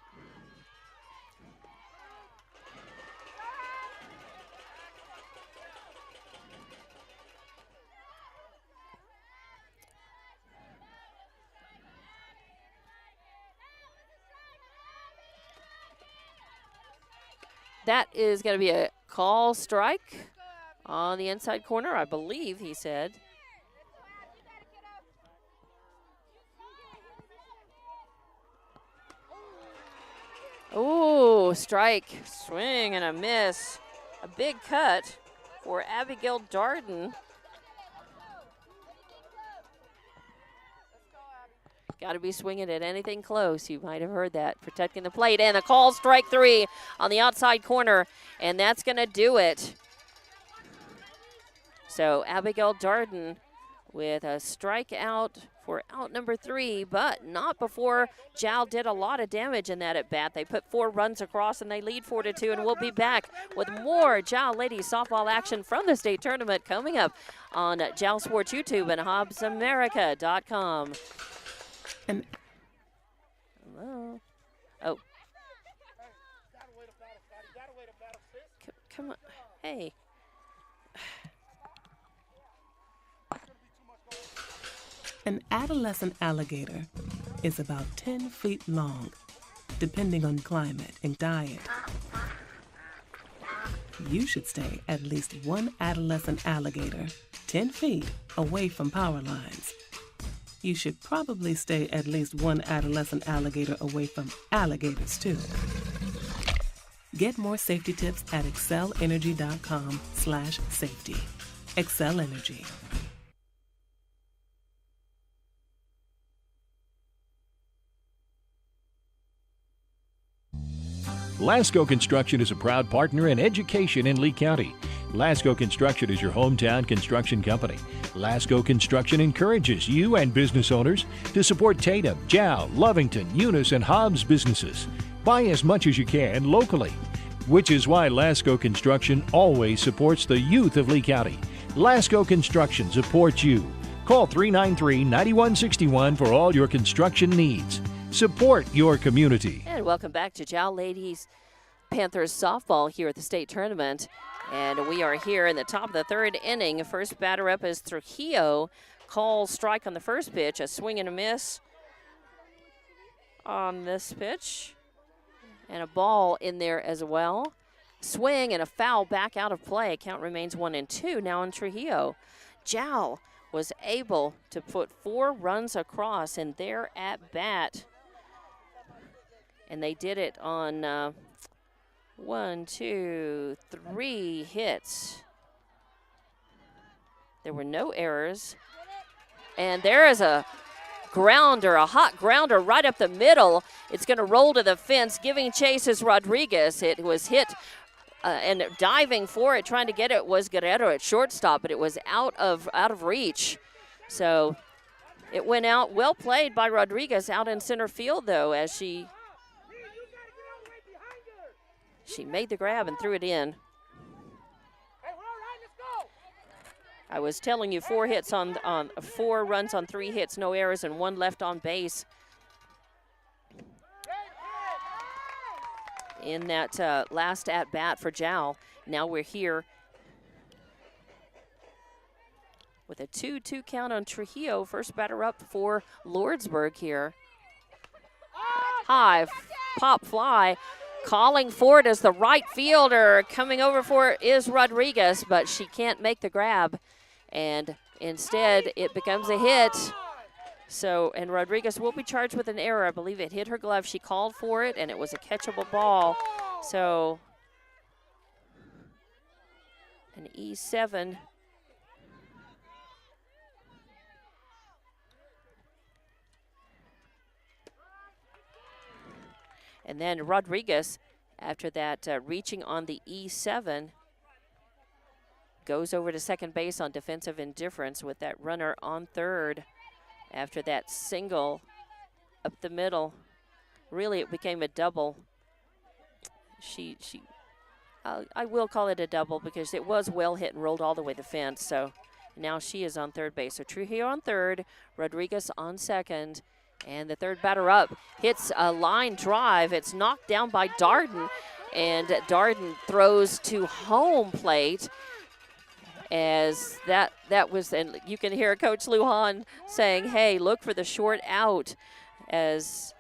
that is going to be a call strike on the inside corner, I believe he said. Ooh, strike, swing and a miss. A big cut for Abigail Darden. Got to be swinging at anything close. You might have heard that. Protecting the plate. And a call, strike 3 on the outside corner. And that's going to do it. So Abigail Darden with a strikeout for out number 3, but not before Jal did a lot of damage in that at bat. They put 4 runs across and they lead 4-2, and we'll be back with more Jal Lady Softball action from the state tournament coming up on Jal Sports YouTube and HobbsAmerica.com. And hello. Oh. Come on. Hey. an adolescent alligator is about 10 feet long, depending on climate and diet. You should stay at least one adolescent alligator 10 feet away from power lines. You should probably stay at least one adolescent alligator away from alligators, too. Get more safety tips at excellenergy.com/safety. Excel Energy. Lasco Construction is a proud partner in education in Lee County. Lasco Construction is your hometown construction company. Lasco Construction encourages you and business owners to support Tatum, Jal, Lovington, Eunice, and Hobbs businesses. Buy as much as you can locally, which is why Lasco Construction always supports the youth of Lee County. Lasco Construction supports you. Call 393-9161 for all your construction needs. Support your community. And welcome back to Jal Ladies Panthers softball here at the state tournament. And we are here in the top of the third inning. First batter up is Trujillo. Call strike on the first pitch. A swing and a miss on this pitch. And a ball in there as well. Swing and a foul back out of play. Count remains 1-2 now on Trujillo. Jal was able to put 4 runs across in their at bat. And they did it on 1, 2, 3 hits. There were no errors. And there is a grounder, a hot grounder right up the middle. It's going to roll to the fence. Giving chase is Rodriguez. It was hit and diving for it, trying to get it was Guerrero at shortstop, but it was out of reach. So it went out. Well played by Rodriguez out in center field, though, as she made the grab and threw it in. I was telling you 4 hits on 4 runs on 3 hits, no errors, and 1 left on base. In that last at bat for Jal. Now we're here with a 2-2 count on Trujillo. First batter up for Lordsburg here. High pop fly. Calling for it as the right fielder. Coming over for it is Rodriguez, but she can't make the grab. And instead, it becomes a hit. So, and Rodriguez will be charged with an error. I believe it hit her glove. She called for it, and it was a catchable ball. So, an E7. And then Rodriguez, after that, reaching on the E7, goes over to second base on defensive indifference with that runner on third. After that single up the middle, really it became a double. I will call it a double because it was well hit and rolled all the way to the fence. So now she is on third base. So Trujillo on third, Rodriguez on second. And the third batter up hits a line drive. It's knocked down by Darden, and Darden throws to home plate. As that was, and you can hear Coach Lujan saying, hey, look for the short out, as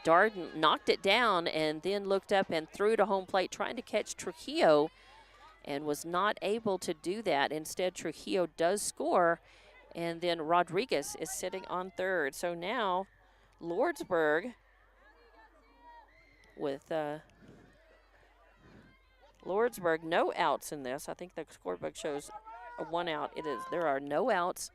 Darden knocked it down and then looked up and threw to home plate trying to catch Trujillo and was not able to do that. Instead, Trujillo does score, and then Rodriguez is sitting on third. So now Lordsburg with Lordsburg, no outs in this. I think the scorebook shows a 1 out. It is. There are no outs.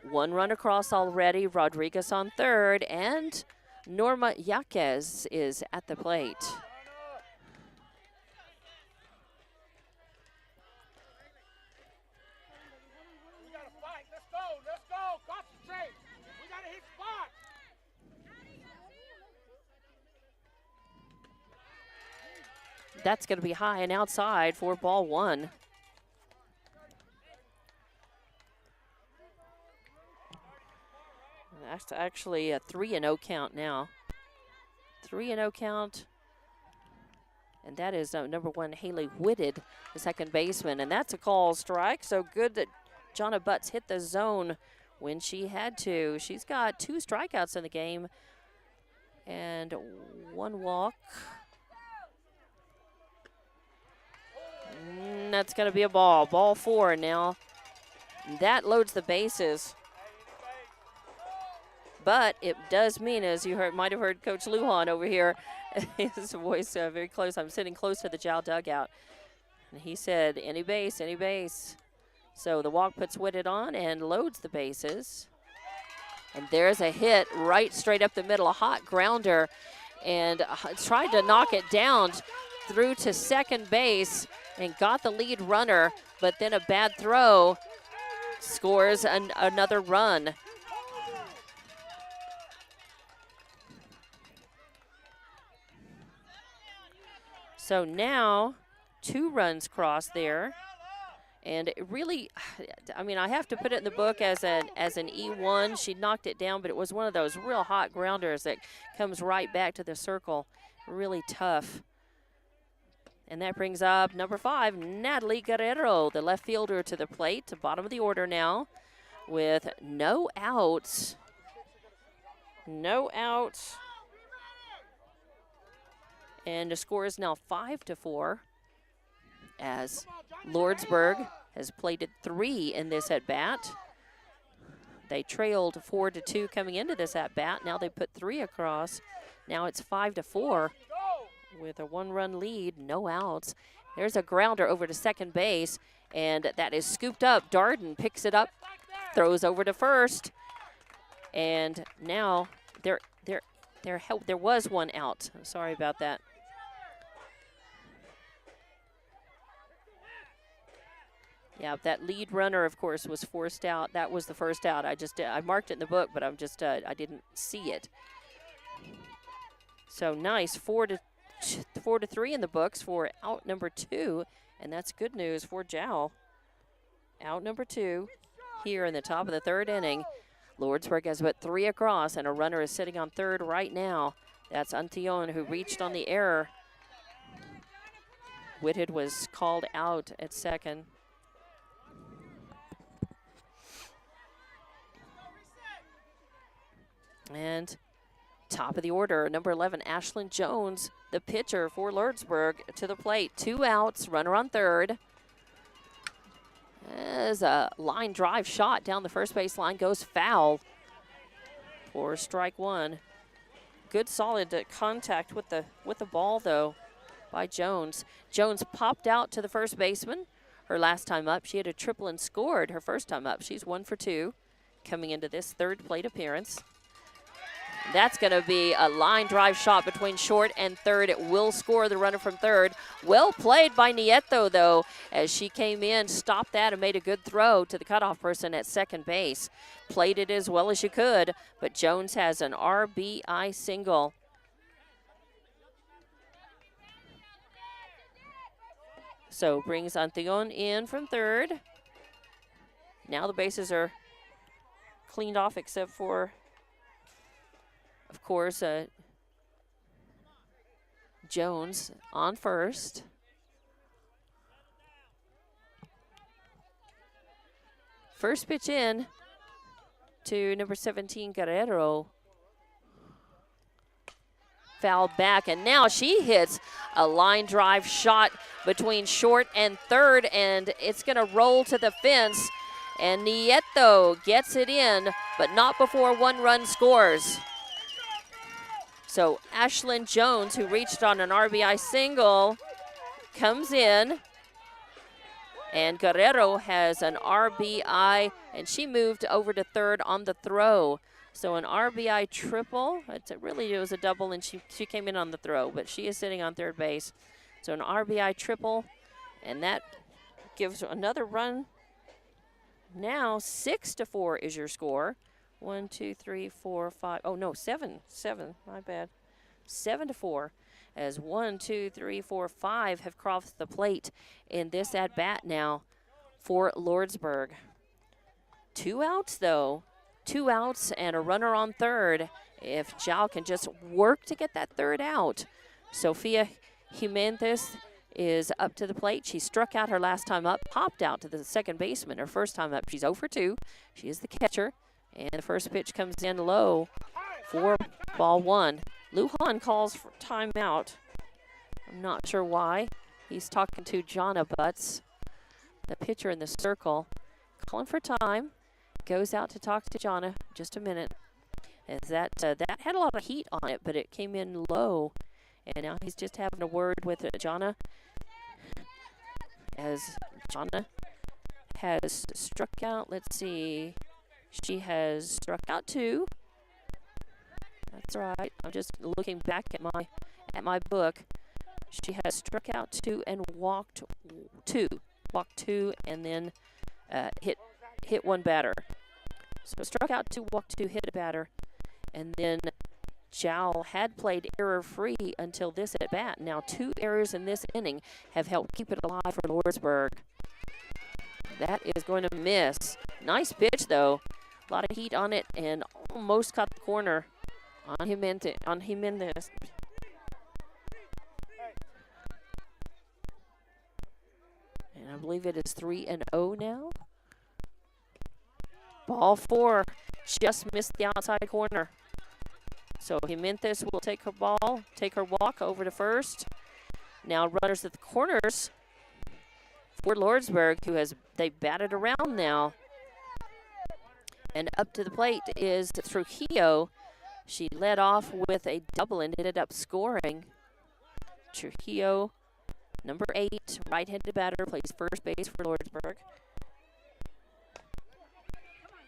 1 run across already. Rodriguez on third, and Norma Yaquez is at the plate. That's going to be high and outside for ball 1. That's actually a 3-0 count now. 3-0 count. And that is number 1, Haley Whitted, the second baseman. And that's a call strike. So good that Jonna Butts hit the zone when she had to. She's got 2 strikeouts in the game and 1 walk. That's going to be a ball. Ball 4 now. That loads the bases. But it does mean, as you might have heard Coach Lujan over here, his voice very close. I'm sitting close to the Jal dugout. And he said, any base, any base. So the walk puts Whitted on and loads the bases. And there's a hit right straight up the middle, a hot grounder. And tried to knock it down through to second base and got the lead runner, but then a bad throw scores another run. So now 2 runs cross there. And it really, I mean, I have to put it in the book as an E1. She knocked it down, but it was one of those real hot grounders that comes right back to the circle. Really tough. And that brings up number 5, Natalie Guerrero, the left fielder, to the plate, to bottom of the order now with no outs. No outs. And the score is now 5-4 as Lordsburg has plated 3 in this at-bat. They trailed 4-2 coming into this at-bat. Now they put 3 across. Now it's 5-4 with a 1-run lead, no outs. There's a grounder over to second base, and that is scooped up. Darden picks it up, throws over to first, and now there was 1 out. I'm sorry about that. Yeah, that lead runner, of course, was forced out. That was the first out. I marked it in the book, but I didn't see it. So nice, 4-3 in the books for out number 2, and that's good news for Jal. Out number 2 here in the top of the 3rd inning. Lordsburg has put 3 across, and a runner is sitting on third right now. That's Antillon, who reached on the error. Whitted was called out at second. And top of the order, number 11, Ashlyn Jones, the pitcher for Lordsburg, to the plate. 2 outs, runner on third. As a line drive shot down the first base line goes foul for strike 1. Good solid contact with the ball though by Jones. Jones popped out to the first baseman. Her last time up, she had a triple and scored her first time up. She's 1 for 2 coming into this 3rd plate appearance. That's going to be a line drive shot between short and third. It will score the runner from third. Well played by Nieto, though, as she came in, stopped that, and made a good throw to the cutoff person at second base. Played it as well as you could, but Jones has an RBI single. So brings Antillon in from third. Now the bases are cleaned off except for, of course, Jones on first. First pitch in to number 17, Guerrero. fouled back, and now she hits a line drive shot between short and third, and it's going to roll to the fence. And Nieto gets it in, but not before one run scores. So Ashlyn Jones, who reached on an RBI single, comes in. And Guerrero has an RBI, and she moved over to third on the throw. So an RBI triple. It was a double, and she came in on the throw, but she is sitting on third base. So an RBI triple, and that gives another run. Now 6-4 is your score. 1, 2, 3, 4, 5. Oh no, 7. My bad. 7-4. As 1, 2, 3, 4, 5 have crossed the plate in this at bat now for Lordsburg. 2 outs though. 2 outs and a runner on third. If Jal can just work to get that third out. Sofia Jimenez is up to the plate. She struck out her last time up, popped out to the second baseman her first time up. She's 0 for 2. She is the catcher. And the first pitch comes in low for ball 1. Lujan calls for timeout. I'm not sure why. He's talking to Jonna Butts, the pitcher in the circle. Calling for time. Goes out to talk to Jonna. Just a minute. As that had a lot of heat on it, but it came in low. And now he's just having a word with Jonna. As Jonna has struck out, let's see. She has struck out 2. That's right. I'm just looking back at my book. She has struck out 2 and walked 2. Walked 2 and then hit one batter. So struck out 2, walked 2, hit a batter. And then Jal had played error-free until this at bat. Now 2 errors in this inning have helped keep it alive for Lordsburg. That is going to miss. Nice pitch though. A lot of heat on it and almost caught the corner on Jimenez. And I believe it is 3-0 now. Ball 4 just missed the outside corner. So Jimenez will take her walk over to first. Now runners at the corners for Lordsburg, they batted around now. And up to the plate is Trujillo. She led off with a double and ended up scoring. Trujillo, number 8, right-handed batter, plays first base for Lordsburg.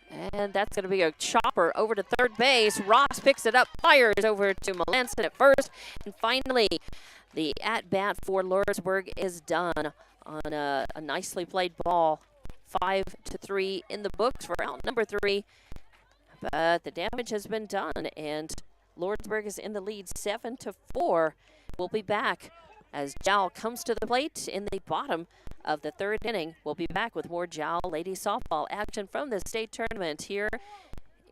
And that's going to be a chopper over to third base. Ross picks it up, fires over to Melanson at first. And finally, the at-bat for Lordsburg is done on a nicely played ball. 5-3 in the books for out number 3. But the damage has been done, and Lordsburg is in the lead 7-4. We'll be back as Jal comes to the plate in the bottom of the third inning. We'll be back with more Jal Lady Softball action from the state tournament here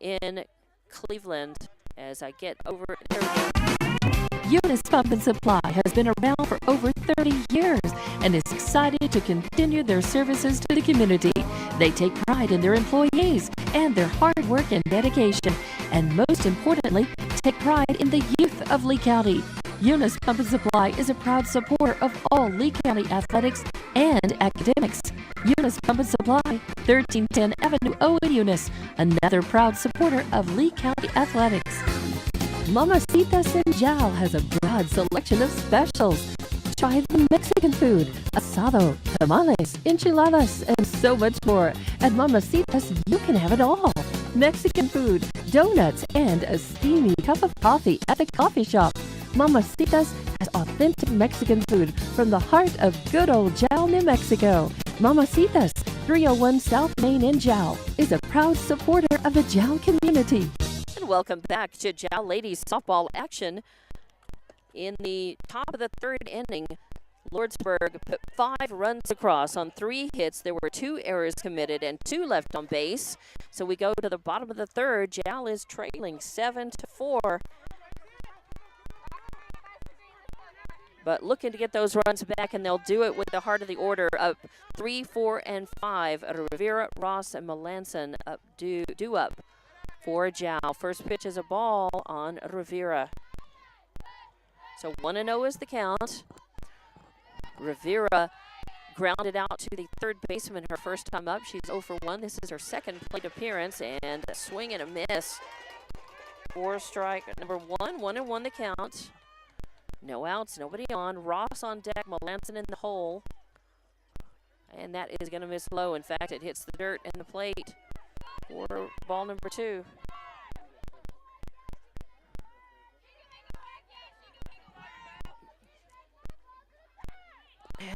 in Cleveland as I get over there. Eunice Pump and Supply has been around for over 30 years and is excited to continue their services to the community. They take pride in their employees and their hard work and dedication, and most importantly, take pride in the youth of Lee County. Eunice Pump and Supply is a proud supporter of all Lee County athletics and academics. Eunice Pump and Supply, 1310 Avenue O in Eunice, another proud supporter of Lee County athletics. Mamacitas in Jal has a broad selection of specials. Try the Mexican food, asado, tamales, enchiladas, and so much more. At Mamacitas, you can have it all. Mexican food, donuts, and a steamy cup of coffee at the coffee shop. Mamacitas has authentic Mexican food from the heart of good old Jal, New Mexico. Mamacitas, 301 South Main in Jal, is a proud supporter of the Jal community. And welcome back to Jal Ladies Softball action. In the top of the third inning, Lordsburg put 5 runs across on 3 hits. There were 2 errors committed and 2 left on base. So we go to the bottom of the third. Jal is trailing 7-4. But looking to get those runs back, and they'll do it with the heart of the order up 3, 4, and 5. Rivera, Ross, and Melanson up due up for Jal. First pitch is a ball on Rivera. So 1-0 is the count. Rivera grounded out to the third baseman her first time up. She's 0 for 1. This is her second plate appearance, and a swing and a miss. For strike number 1, 1-1 the count. No outs, nobody on. Ross on deck, Melanson in the hole. And that is going to miss low. In fact, it hits the dirt and the plate for ball number 2.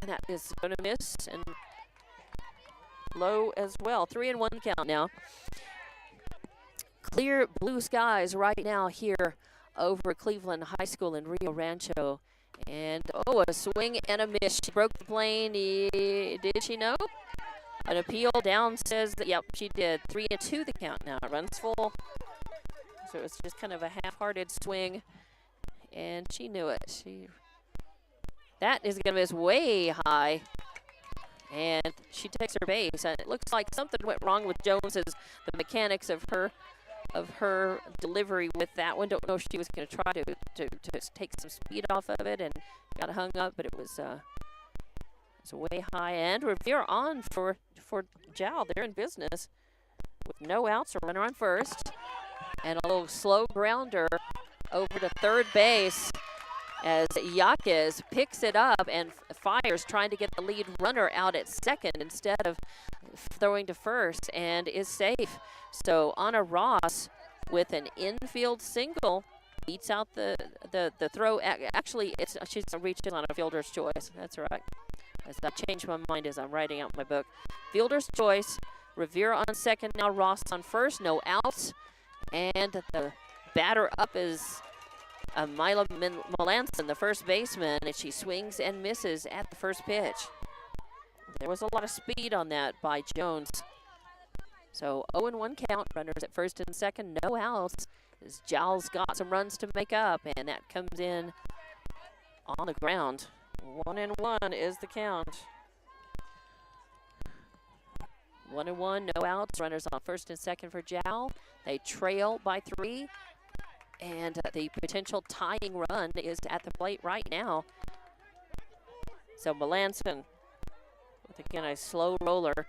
And that is going to miss and low as well. 3-1 count now. Clear blue skies right now here over Cleveland High School in Rio Rancho. And, oh, a swing and a miss. She broke the plane. Did she know? An appeal down says that, yep, she did. 3-2 the count now. Runs full. So it was just kind of a half-hearted swing. And she knew it. That is going to miss way high. And she takes her base. And it looks like something went wrong with Jones's, the mechanics of her delivery with that one. Don't know if she was going to try to take some speed off of it and got hung up, but it was way high. And Revere on for Jal. They're in business with no outs, a runner on first, and a little slow grounder over to third base as Yaquez picks it up and fires, trying to get the lead runner out at second instead of throwing to first, and is safe. So Anna Ross with an infield single beats out the throw. Actually, she's reaching on a fielder's choice. That's right. As I changed my mind as I'm writing out my book. Fielder's choice. Rivera on second. Now Ross on first. No outs. And the batter up is Mila Melanson, the first baseman, and she swings and misses at the first pitch. There was a lot of speed on that by Jones. So 0-1 count, runners at first and second, no outs. As Jal's got some runs to make up, and that comes in on the ground. 1-1 is the count. 1-1, no outs. Runners on first and second for Jal. They trail by 3, and the potential tying run is at the plate right now. So Melanson with, again, a slow roller.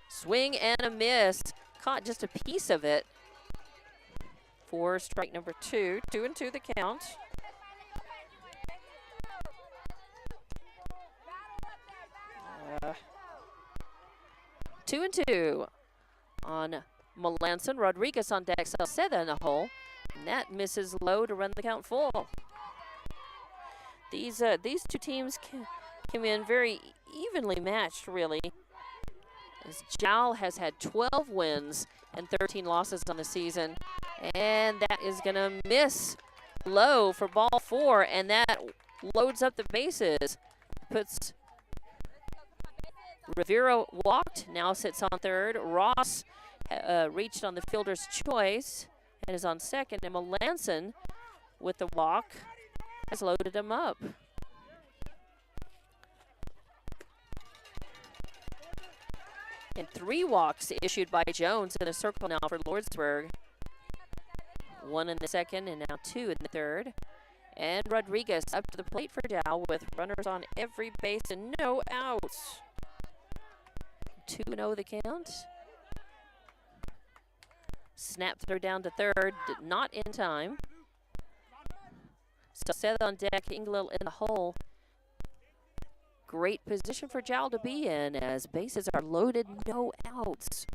Swing and a miss. Caught just a piece of it for strike number 2. 2-2 the count. Two and two on Melanson. Rodriguez on deck. Salceda in the hole. And that misses low to run the count full. These two teams came in very evenly matched, really. As Jal has had 12 wins and 13 losses on the season. And that is going to miss low for ball 4. And that loads up the bases. Puts Rivera walked, now sits on third. Ross reached on the fielder's choice and is on second. And Melanson, with the walk, has loaded him up. And 3 walks issued by Jones in a circle now for Lordsburg. 1 in the second and now 2 in the third. And Rodriguez up to the plate for Jal with runners on every base and no outs. 2-0 the count. Snap throw down to third, not in time. Salceda on deck, Inglil in the hole. Great position for Jal to be in as bases are loaded, no outs.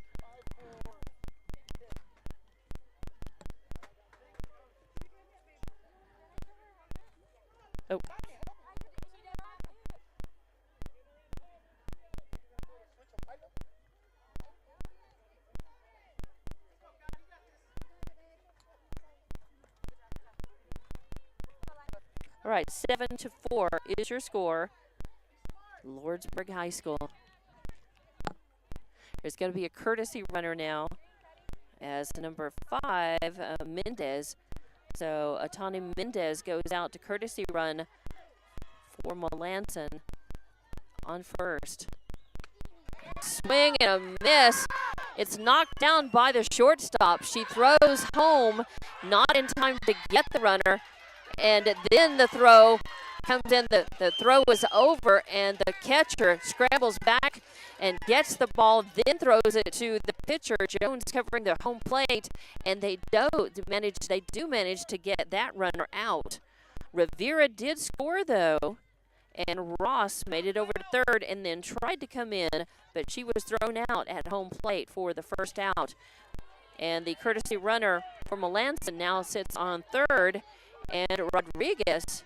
Oh. All right, 7-4 is your score. Lordsburg High School. There's going to be a courtesy runner now as number 5, Mendez. So Atani Mendez goes out to courtesy run for Melanson on first. Swing and a miss. It's knocked down by the shortstop. She throws home, not in time to get the runner, and then the throw comes in. The throw was over, and the catcher scrambles back and gets the ball, then throws it to the pitcher. Jones covering the home plate, and they do manage to get that runner out. Rivera did score, though, and Ross made it over to third and then tried to come in, but she was thrown out at home plate for the first out. And the courtesy runner for Melanson now sits on third, and Rodriguez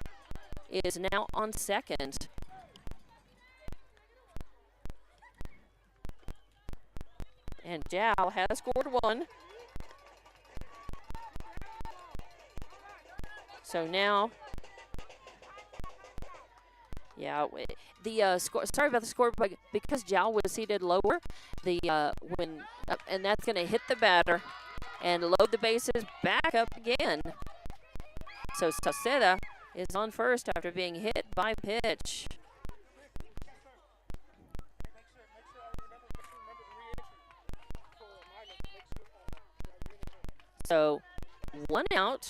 is now on second. And Jal has scored one. So now, yeah, the score. Sorry about the score, but because Jal was seated lower, and that's going to hit the batter and load the bases back up again. So Sauceda is on first after being hit by pitch. So 1 out.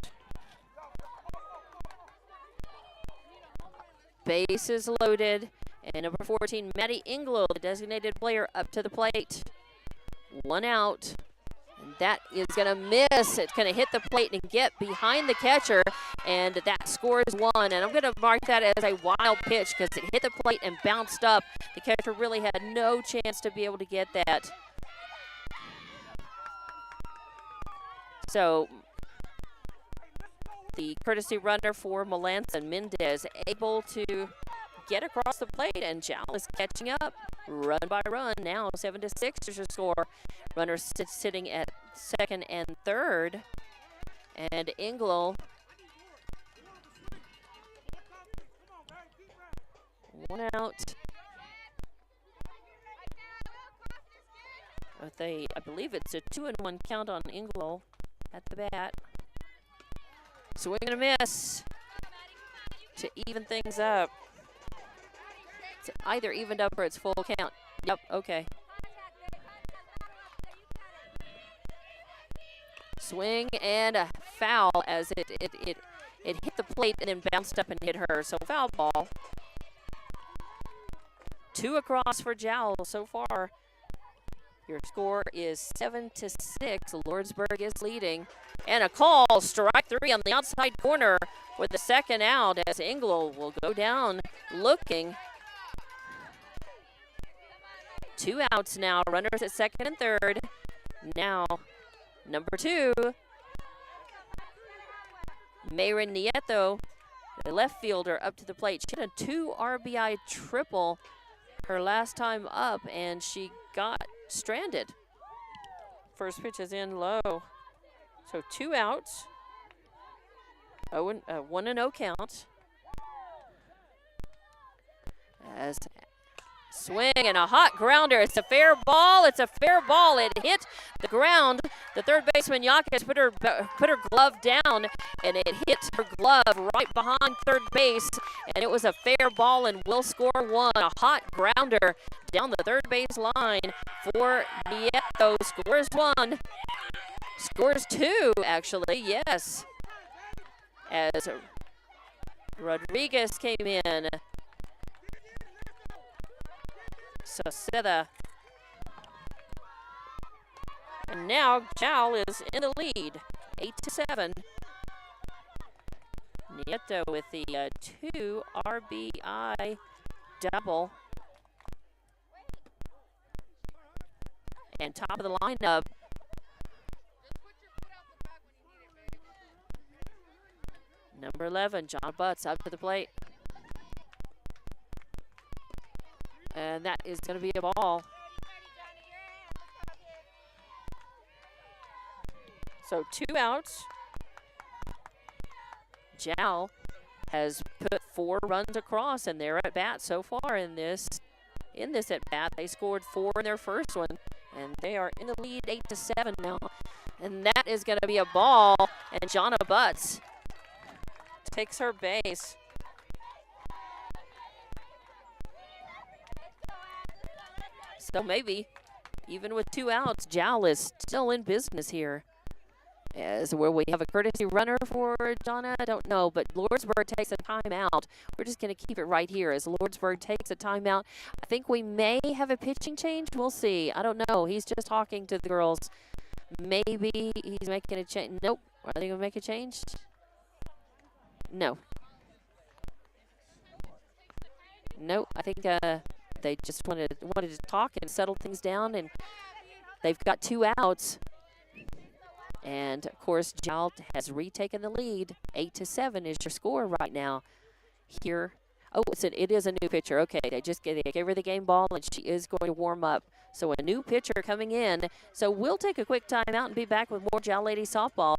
Bases loaded. And number 14, Maddie Engel, the designated player, up to the plate. 1 out. And that is going to miss. It's going to hit the plate and get behind the catcher. And that scores 1. And I'm going to mark that as a wild pitch because it hit the plate and bounced up. The catcher really had no chance to be able to get that. So the courtesy runner for Melanson, Mendez, able to get across the plate, and Jal is catching up run by run. Now 7-6 is your score. Runner sitting at second and third, and Engel 1 out. I believe it's a 2-1 count on Engel at the bat. Swing and a miss to even things up. It's either evened up or it's full count. Yep, okay. Swing and a foul as it hit the plate and then bounced up and hit her. So foul ball. 2 across for Jal so far. Your score is 7-6. Lordsburg is leading. And a call, strike 3 on the outside corner with the second out as Engel will go down looking. 2 outs now. Runners at second and third. Now, number 2, Mayra Nieto, the left fielder, up to the plate. She had a 2 RBI triple her last time up, and she got stranded. First pitch is in low. So 2 outs. 1-0 count. As swing and a hot grounder. It's a fair ball. It's a fair ball. It hit the ground. The third baseman Yaquez put her glove down, and it hit her glove right behind third base. And it was a fair ball, and will score 1. A hot grounder down the third base line for Nieto. Scores 1. Scores 2, actually, yes. As Rodriguez came in. Sauceda. And now Jal is in the lead, 8-7. Nieto with the 2 RBI double. And top of the lineup, number 11, John Butts, up to the plate. And that is going to be a ball. So 2 outs. Jal has put 4 runs across, and they're at bat so far in this at bat. They scored 4 in their first one, and they are in the lead 8-7 now. And that is going to be a ball, and Jonna Butts takes her base. So maybe even with 2 outs, Jal is still in business here. As where we have a courtesy runner for Donna, I don't know, but Lordsburg takes a timeout. We're just going to keep it right here as Lordsburg takes a timeout. I think we may have a pitching change. We'll see. I don't know. He's just talking to the girls. Maybe he's making a change. Nope. Are they going to make a change? No. No, I think they just wanted to talk and settle things down, and they've got 2 outs. And, of course, Jal has retaken the lead. 8-7 is your score right now here. Oh, it is a new pitcher. Okay, they gave her the game ball, and she is going to warm up. So a new pitcher coming in. So we'll take a quick timeout and be back with more Jal Lady Softball.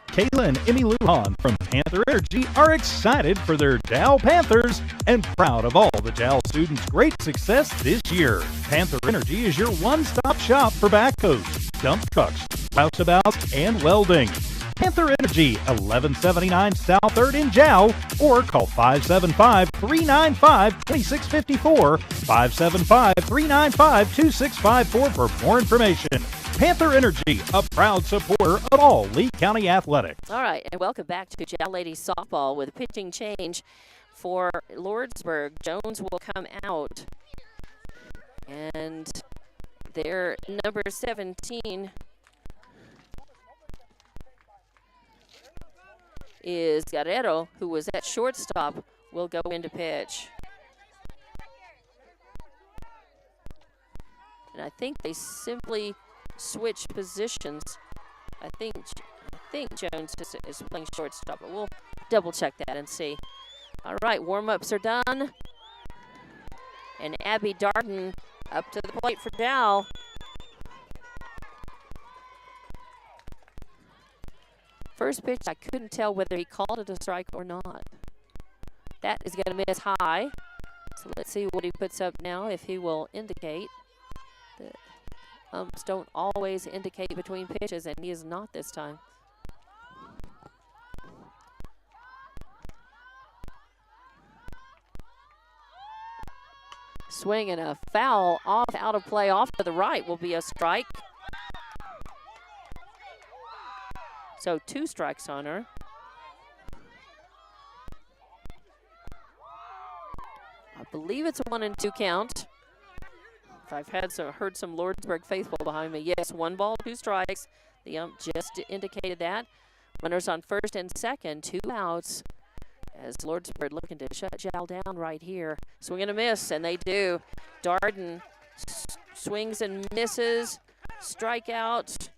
Kayla and Emmy Lujan from Panther Energy are excited for their Jal Panthers and proud of all the Jal students' great success this year. Panther Energy is your one-stop shop for backhoes, dump trucks, roustabouts, and welding. Panther Energy, 1179 South 3rd in Jal, or call 575-395-2654, 575-395-2654 for more information. Panther Energy, a proud supporter of all Lee County athletics. All right, and welcome back to Jal Lady Softball with a pitching change for Lordsburg. Jones will come out, and their number 17 is Guerrero, who was at shortstop, will go into pitch. And I think they simply switch positions. I think Jones is playing shortstop, but we'll double check that and see. All right, warm-ups are done. And Abby Darden up to the plate for Jal. First pitch, I couldn't tell whether he called it a strike or not. That is going to miss high. So let's see what he puts up now, if he will indicate. The umps don't always indicate between pitches, and he is not this time. Swing and a foul off, out of play, off to the right will be a strike. So 2 strikes on her. I believe it's a 1-2 count. If I've heard some Lordsburg faithful behind me, yes, 1 ball, 2 strikes. The ump just indicated that. Runners on first and second, 2 outs. As Lordsburg looking to shut Jal down right here. Swing and a miss, and they do. Darden swings and misses. Strikeout.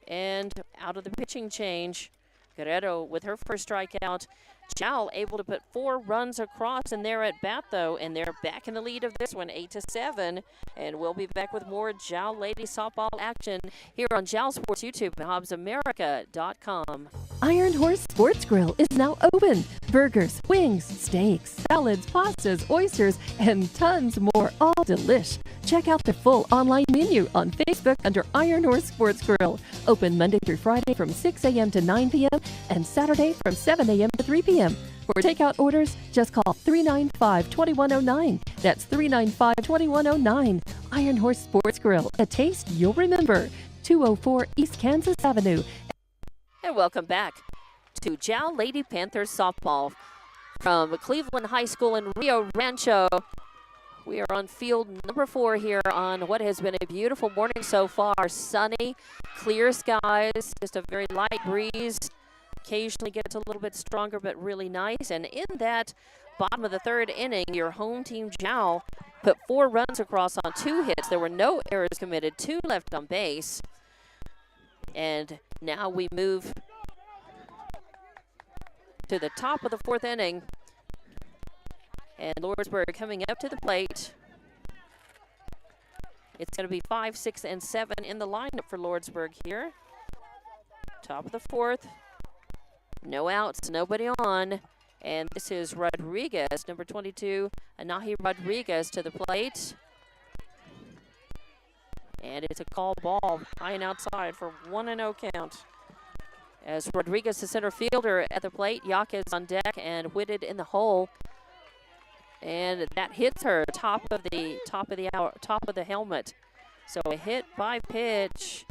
And out of the pitching change, Guerrero with her first strikeout. Jal able to put 4 runs across in their at bat, though, and they're back in the lead of this one, 8-7. And we'll be back with more Jal Lady Softball action here on Jal Sports YouTube and HobbsAmerica.com. Iron Horse Sports Grill is now open. Burgers, wings, steaks, salads, pastas, oysters, and tons more, all delish. Check out the full online menu on Facebook under Iron Horse Sports Grill. Open Monday through Friday from 6 a.m. to 9 p.m. and Saturday from 7 a.m. to 3 p.m. For takeout orders, just call 395-2109. That's 395-2109. Iron Horse Sports Grill, a taste you'll remember. 204 East Kansas Avenue. And welcome back to Jal Lady Panthers Softball from Cleveland High School in Rio Rancho. We are on field number 4 here on what has been a beautiful morning so far. Sunny, clear skies, just a very light breeze. Occasionally gets a little bit stronger, but really nice. And in that bottom of the 3rd inning, your home team, Jal, put 4 runs across on 2 hits. There were no errors committed, 2 left on base. And now we move to the top of the 4th inning. And Lordsburg coming up to the plate. It's going to be 5, 6, and 7 in the lineup for Lordsburg here. Top of the 4th. No outs, nobody on. And this is Rodriguez, number 22, Anahi Rodriguez to the plate. And it's a call ball, high and outside for 1-0 count. As Rodriguez, the center fielder, at the plate, Yaquez on deck and Whitted in the hole. And that hits her top of the helmet. So a hit by pitch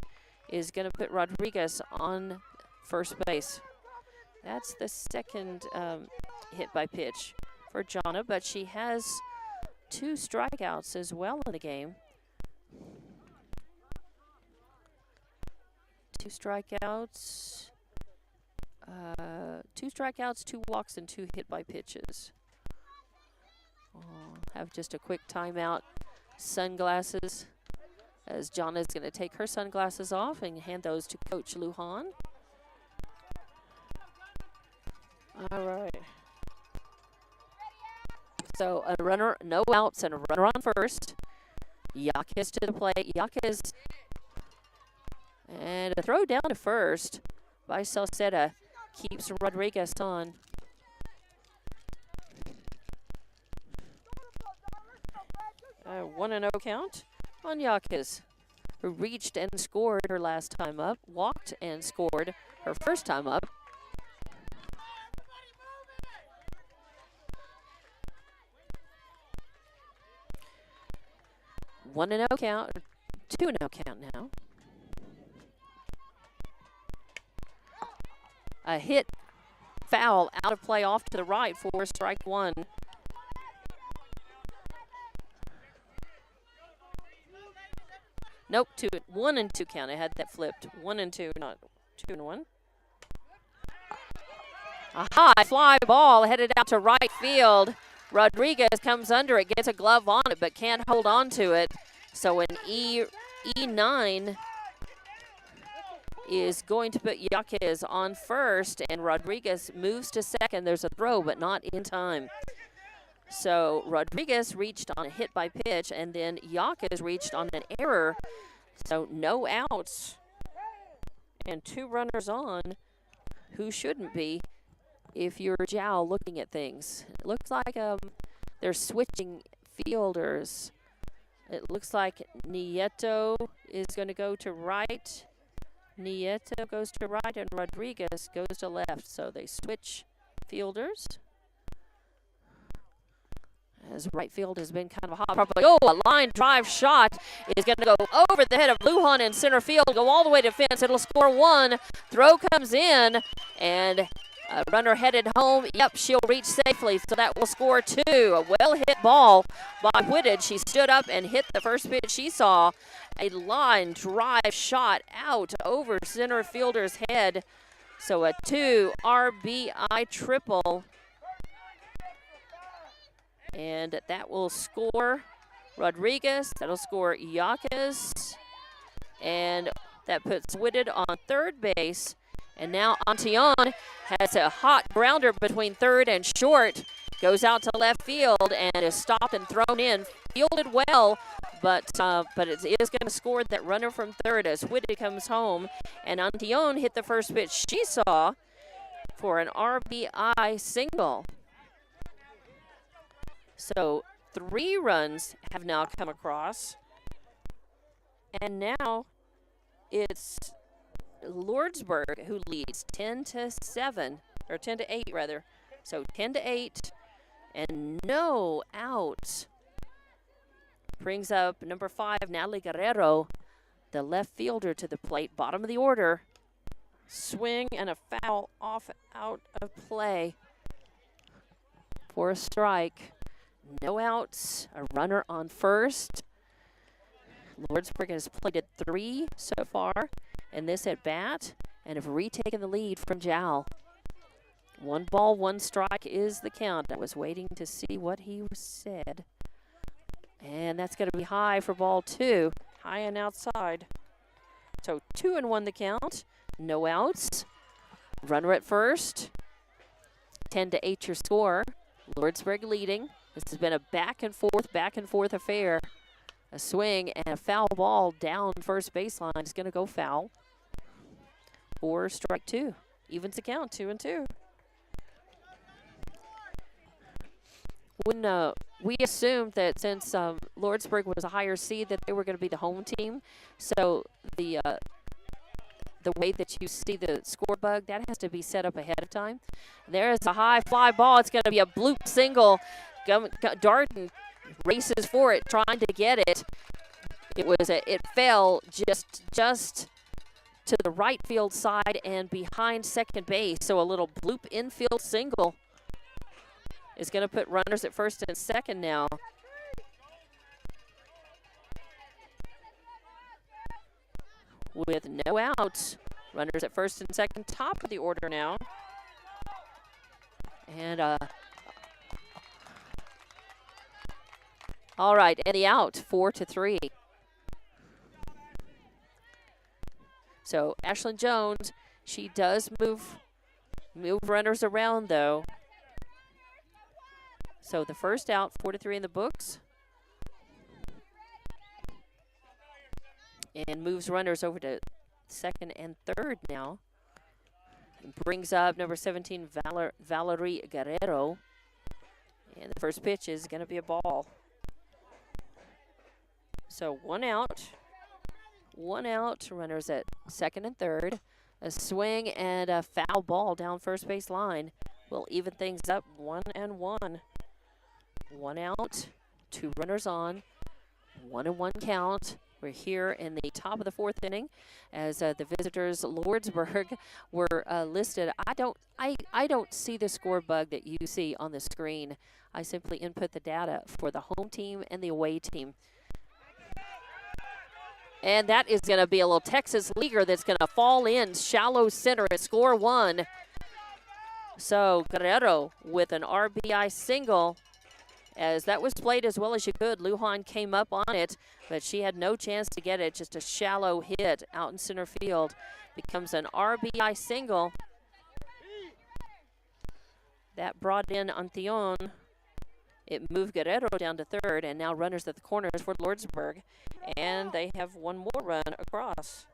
is going to put Rodriguez on first base. That's the second hit by pitch for Jonna, but she has 2 strikeouts as well in the game. 2 strikeouts. 2 strikeouts, 2 walks, and 2 hit by pitches. Have just a quick timeout. Sunglasses, as Jonna is going to take her sunglasses off and hand those to Coach Lujan. All right. So a runner, no outs, and a runner on first. Yaquez to the plate. Yaquez, and a throw down to first by Salceda keeps Rodriguez on. A 1-0 count on Yaquez, who reached and scored her last time up, walked and scored her first time up. One and 0 count, 2-0 count now. A hit, foul, out of play, off to the right for strike 1. Nope, 1 and 2 count. I had that flipped. 1 and 2, not 2 and 1. A high fly ball headed out to right field. Rodriguez comes under it, gets a glove on it, but can't hold on to it. So an E9 is going to put Yaquez on first, and Rodriguez moves to second. There's a throw, but not in time. So Rodriguez reached on a hit by pitch, and then Yaquez reached on an error. So no outs and 2 runners on, who shouldn't be if you're Jal looking at things. It looks like they're switching fielders. It looks like Nieto is going to go to right. Nieto goes to right, and Rodriguez goes to left. So they switch fielders. As right field has been kind of hot. Probably, a line drive shot is going to go over the head of Lujan in center field, go all the way to fence. It'll score 1. Throw comes in, and a runner headed home. Yep, she'll reach safely, so that will score 2. A well-hit ball by Whitted. She stood up and hit the first pitch she saw. A line drive shot out over center fielder's head. So a 2 RBI triple. And that will score Rodriguez. That'll score Yaquez. And that puts Whitted on third base. And now Antillon has a hot grounder between third and short. Goes out to left field and is stopped and thrown in. Fielded well, but it is going to score that runner from third as Whitted comes home. And Antillon hit the first pitch she saw for an RBI single. So 3 runs have now come across. And now it's Lordsburg who leads 10-7, or 10-8 rather. So 10-8 and no outs. Brings up number 5, Natalie Guerrero, the left fielder, to the plate, bottom of the order. Swing and a foul off out of play for a strike. No outs, a runner on first. Lordsburg has plated 3 so far in this at bat and have retaken the lead from Jal. 1 ball, 1 strike is the count. I was waiting to see what he said. And that's going to be high for ball 2, high and outside. So 2-1 the count, no outs. Runner at first. 10-8 your score. Lordsburg leading. This has been a back and forth affair. A swing and a foul ball down first baseline is going to go foul. For strike 2. Evens the count, 2-2. When we assumed that since Lordsburg was a higher seed that they were going to be the home team, so the way that you see the score bug, that has to be set up ahead of time. There is a high fly ball. It's going to be a bloop single. Darden races for it, trying to get it. It fell just to the right field side and behind second base. So a little bloop infield single is going to put runners at first and second now. With no outs, runners at first and second, top of the order now. And all right, and the out, 4-3. So Ashlyn Jones, she does move runners around though. So the first out, 4-3 in the books. And moves runners over to second and third now. And brings up number 17, Valerie Guerrero. And the first pitch is going to be a ball. So one out, runners at second and third. A swing and a foul ball down first base line will even things up, 1-1. One out, two runners on, 1-1 count. We're here in the top of the fourth inning as the visitors, Lordsburg, were listed. I don't see the score bug that you see on the screen. I simply input the data for the home team and the away team. And that is going to be a little Texas leaguer that's going to fall in shallow center at score one. So Guerrero with an RBI single. As that was played as well as you could. Lujan came up on it, but she had no chance to get it. Just a shallow hit out in center field. Becomes an RBI single. That brought in Antion. It moved Guerrero down to third, and now runners at the corners for Lordsburg. And they have one more run across.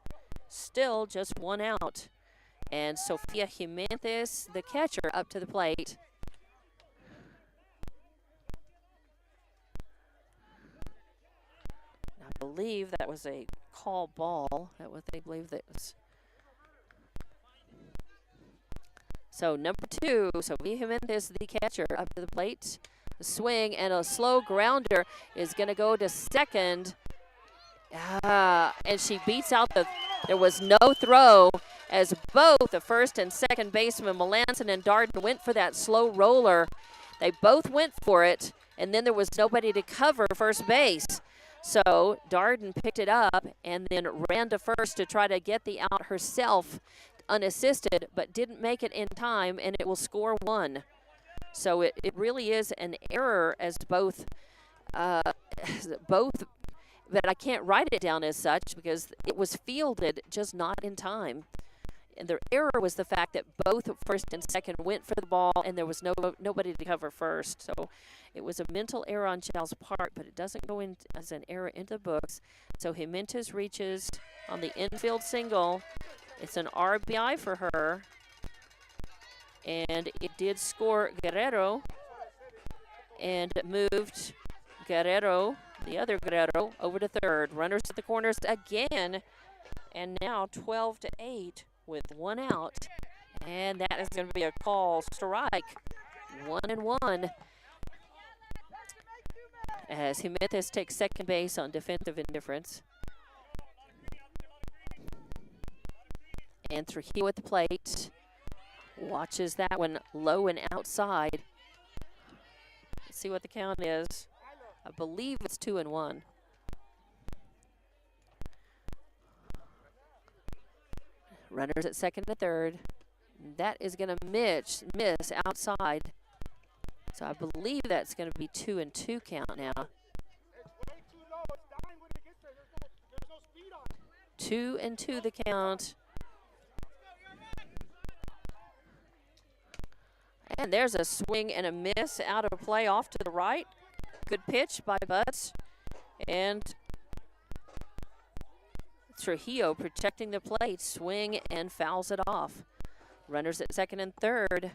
Still just one out. And Sofia Jimenez, the catcher, up to the plate. I believe that was a call ball. That what they believe that was. So number 2, Sofia Jimenez, the catcher, up to the plate. A swing and a slow grounder is going to go to second. And she beats out there was no throw as both the first and second baseman, Melanson and Darden, went for that slow roller. They both went for it, and then there was nobody to cover first base. So Darden picked it up and then ran to first to try to get the out herself unassisted, but didn't make it in time, and it will score 1. So it really is an error as both, but I can't write it down as such because it was fielded just not in time. And the error was the fact that both first and second went for the ball, and there was nobody to cover first. So it was a mental error on Jal's part, but it doesn't go in as an error into the books. So Jimenez reaches on the infield single. It's an RBI for her. And it did score Guerrero and moved Guerrero, the other Guerrero, over to third. Runners at the corners again, and now 12-8 with one out. And that is going to be a call strike, 1-1. As Jimenez takes second base on defensive indifference. And Trujillo at the plate. Watches that one low and outside. Let's see what the count is. I believe it's 2-1. Runners at second and third. That is going to miss outside. So I believe that's going to be 2-2 count now. 2-2 the count. And there's a swing and a miss out of play off to the right. Good pitch by Butts. And Trujillo protecting the plate. Swing and fouls it off. Runners at second and third.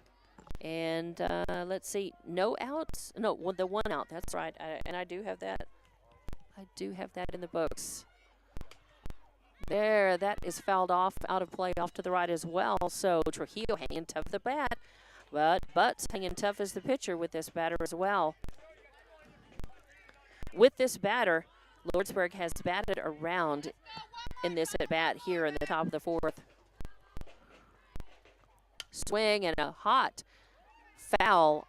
And let's see. No outs. No, the one out. That's right. And I do have that. I do have that in the books. There. That is fouled off. Out of play off to the right as well. So Trujillo hanging tough the bat. But Butts hanging tough as the pitcher with this batter as well. With this batter, Lordsburg has batted around in this at-bat here in the top of the fourth. Swing and a hot foul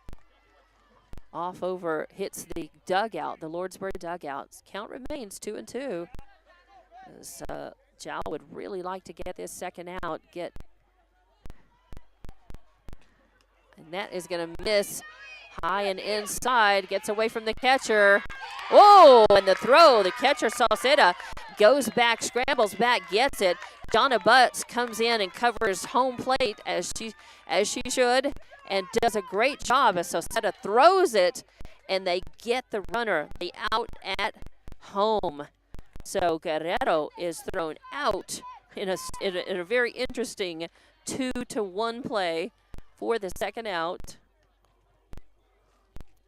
off over, hits the dugout, the Lordsburg dugout. Count remains 2-2. As Jal would really like to get this second out, and that is going to miss high and inside, gets away from the catcher. Oh, and the throw, the catcher Salceda goes back, scrambles back, gets it. Donna Butts comes in and covers home plate as she should, and does a great job as Salceda throws it, and they get the runner, the out at home. So Guerrero is thrown out in a very interesting 2-1 play for the second out.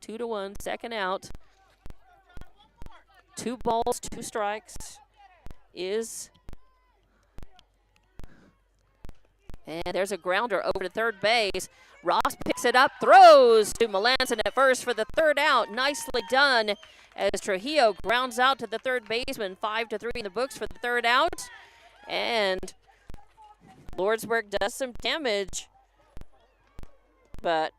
2-1, second out. 2 balls, 2 strikes is. And there's a grounder over to third base. Ross picks it up, throws to Melanson at first for the third out. Nicely done as Trujillo grounds out to the third baseman. 5-3 in the books for the third out. And Lordsburg does some damage, but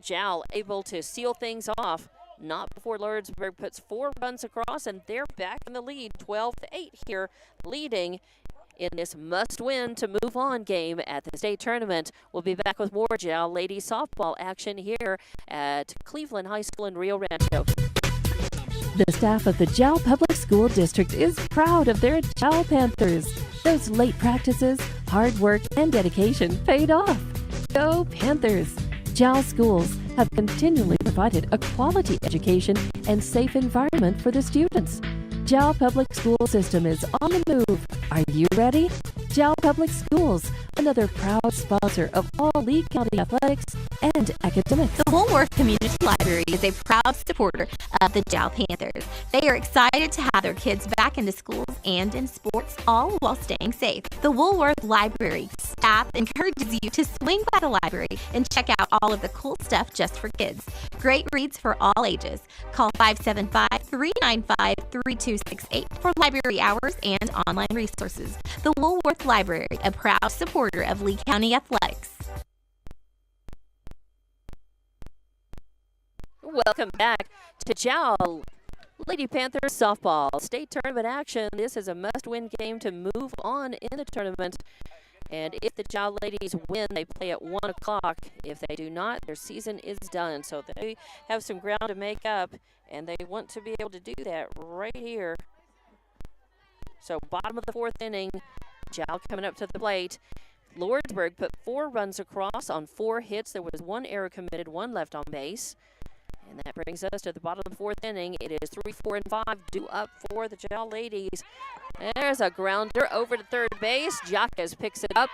Jal able to seal things off. Not before Lordsburg puts 4 runs across, and they're back in the lead, 12-8 here, leading in this must-win to move on game at the state tournament. We'll be back with more Jal Lady Softball action here at Cleveland High School in Rio Rancho. The staff of the Jal Public School District is proud of their Jal Panthers. Those late practices, hard work, and dedication paid off. Go Panthers! Jal schools have continually provided a quality education and safe environment for the students. Jal Public School System is on the move. Are you ready? Jal Public Schools, another proud sponsor of all Lee County athletics and academics. The Woolworth Community Library is a proud supporter of the Jal Panthers. They are excited to have their kids back into schools and in sports, all while staying safe. The Woolworth Library staff encourages you to swing by the library and check out all of the cool stuff just for kids. Great reads for all ages. Call 575-395-3268 for library hours and online resources. The Woolworth Library, a proud supporter of Lee County athletics. Welcome back to Jal Lady Panthers softball state tournament action. This is a must-win game to move on in the tournament. And if the Jal Ladies win, they play at 1 o'clock. If they do not, their season is done. So they have some ground to make up, and they want to be able to do that right here. So bottom of the fourth inning, Jal coming up to the plate. Lordsburg put 4 runs across on 4 hits. There was 1 error committed, 1 left on base. And that brings us to the bottom of the fourth inning. It is 3, 4, and 5 due up for the Jal Ladies. There's a grounder over to third base. Jacques picks it up,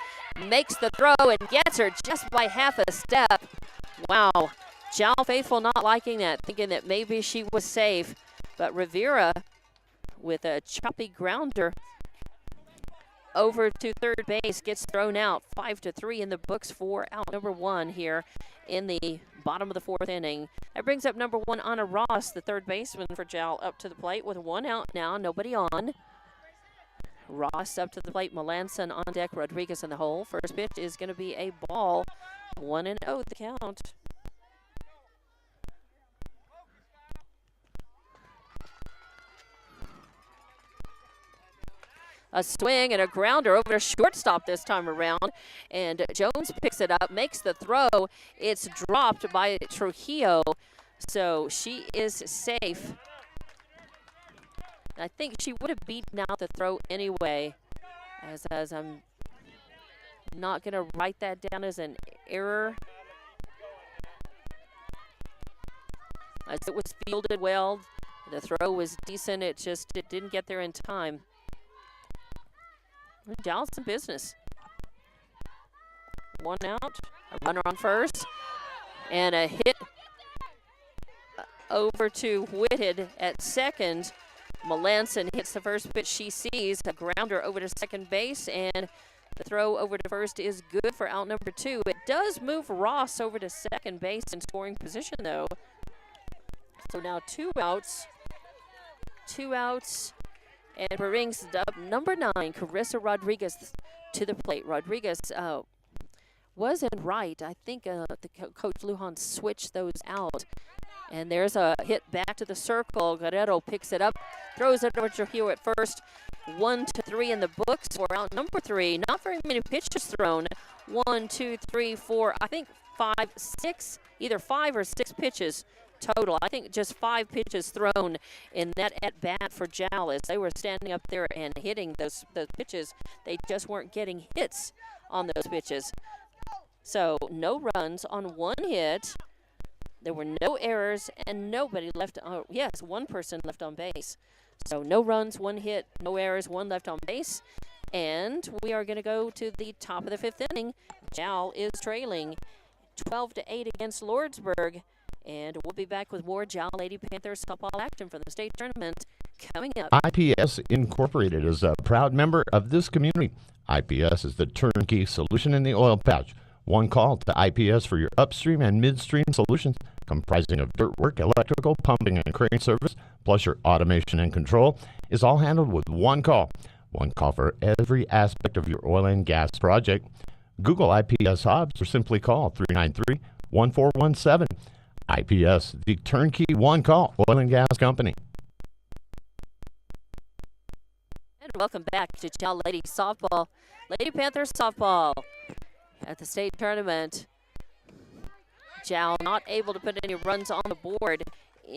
makes the throw, and gets her just by half a step. Wow. Jal faithful not liking that, thinking that maybe she was safe. But Rivera with a choppy grounder over to third base gets thrown out. 5-3 in the books for out number 1 here in the bottom of the fourth inning. That brings up number 1, Anna Ross, the third baseman for Jal, up to the plate with 1 out now, nobody on. Ross up to the plate, Melanson on deck, Rodriguez in the hole. First pitch is going to be a ball. 1-0 the count. A swing and a grounder over to shortstop this time around. And Jones picks it up, makes the throw. It's dropped by Trujillo, so she is safe. I think she would have beaten out the throw anyway, as I'm not going to write that down as an error. As it was fielded well, the throw was decent, it didn't get there in time. Jal's in business. 1 out, a runner on first, and a hit over to Whitted at second. Melanson hits the first pitch she sees, a grounder over to second base, and the throw over to first is good for out number 2. It does move Ross over to second base in scoring position, though. So now 2 outs. 2 outs and brings up number 9, Carissa Rodriguez, to the plate. Rodriguez was in right. I think Coach Lujan switched those out. And there's a hit back to the circle. Guerrero picks it up, throws it over to Trujillo at first. 1, 2, 3 in the books for out number 3. Not very many pitches thrown. 1, 2, 3, 4, I think 5, 6, either 5 or 6 pitches total. I think just 5 pitches thrown in that at-bat for Jal as they were standing up there and hitting those pitches. They just weren't getting hits on those pitches. So no runs on 1 hit. There were no errors and nobody left. Yes, 1 person left on base. So no runs, 1 hit, no errors, 1 left on base. And we are going to go to the top of the 5th inning. Jal is trailing 12-8 against Lordsburg. And we'll be back with more Jal Lady Panthers softball action for the state tournament coming up. IPS Incorporated is a proud member of this community. IPS is the turnkey solution in the oil patch. One call to IPS for your upstream and midstream solutions, comprising of dirt work, electrical, pumping, and crane service, plus your automation and control, is all handled with 1 call. 1 call for every aspect of your oil and gas project. Google IPS Hobbs or simply call 393-1417. IPS, the turnkey 1 call oil and gas company. And welcome back to Jal Lady Softball. Lady Panthers softball at the state tournament. Jal not able to put any runs on the board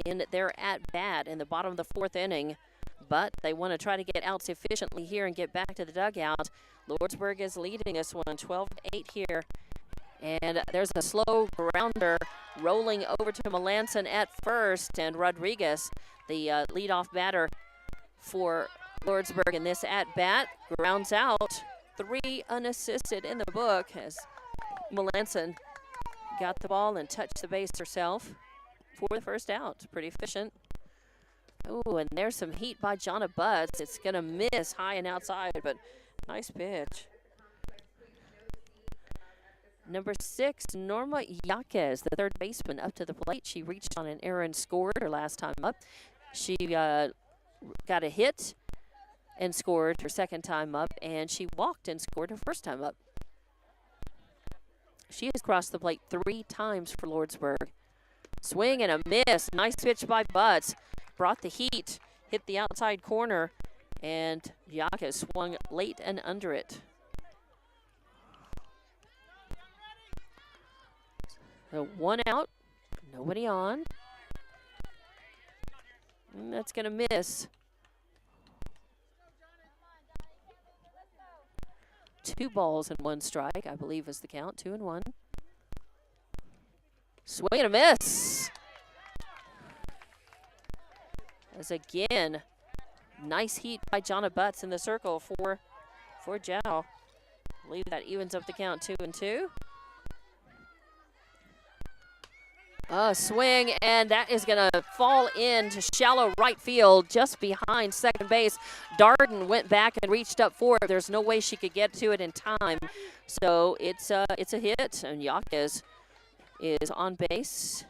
in their at-bat in the bottom of the 4th inning, but they want to try to get outs efficiently here and get back to the dugout. Lordsburg is leading this one 12-8 here. And there's a slow grounder rolling over to Melanson at first, and Rodriguez, the leadoff batter for Lordsburg in this at-bat, grounds out. 3 unassisted in the book as Melanson got the ball and touched the base herself for the first out. Pretty efficient. Oh, and there's some heat by Jonna Butts. It's going to miss high and outside, but nice pitch. Number 6, Norma Yaquez, the third baseman, up to the plate. She reached on an error and scored her last time up. She got a hit and scored her second time up, and she walked and scored her first time up. She has crossed the plate 3 times for Lordsburg. Swing and a miss. Nice pitch by Butts. Brought the heat, hit the outside corner, and Yaquez swung late and under it. So 1 out, nobody on. And that's going to miss. 2 balls and 1 strike, I believe is the count. 2-1. Swing and a miss. As again, nice heat by Jonna Butts in the circle for Jal. I believe that evens up the count 2-2. Swing, and that is going to fall into shallow right field just behind second base. Darden went back and reached up for it. There's no way she could get to it in time. So it's a hit, and Yaquez is on base.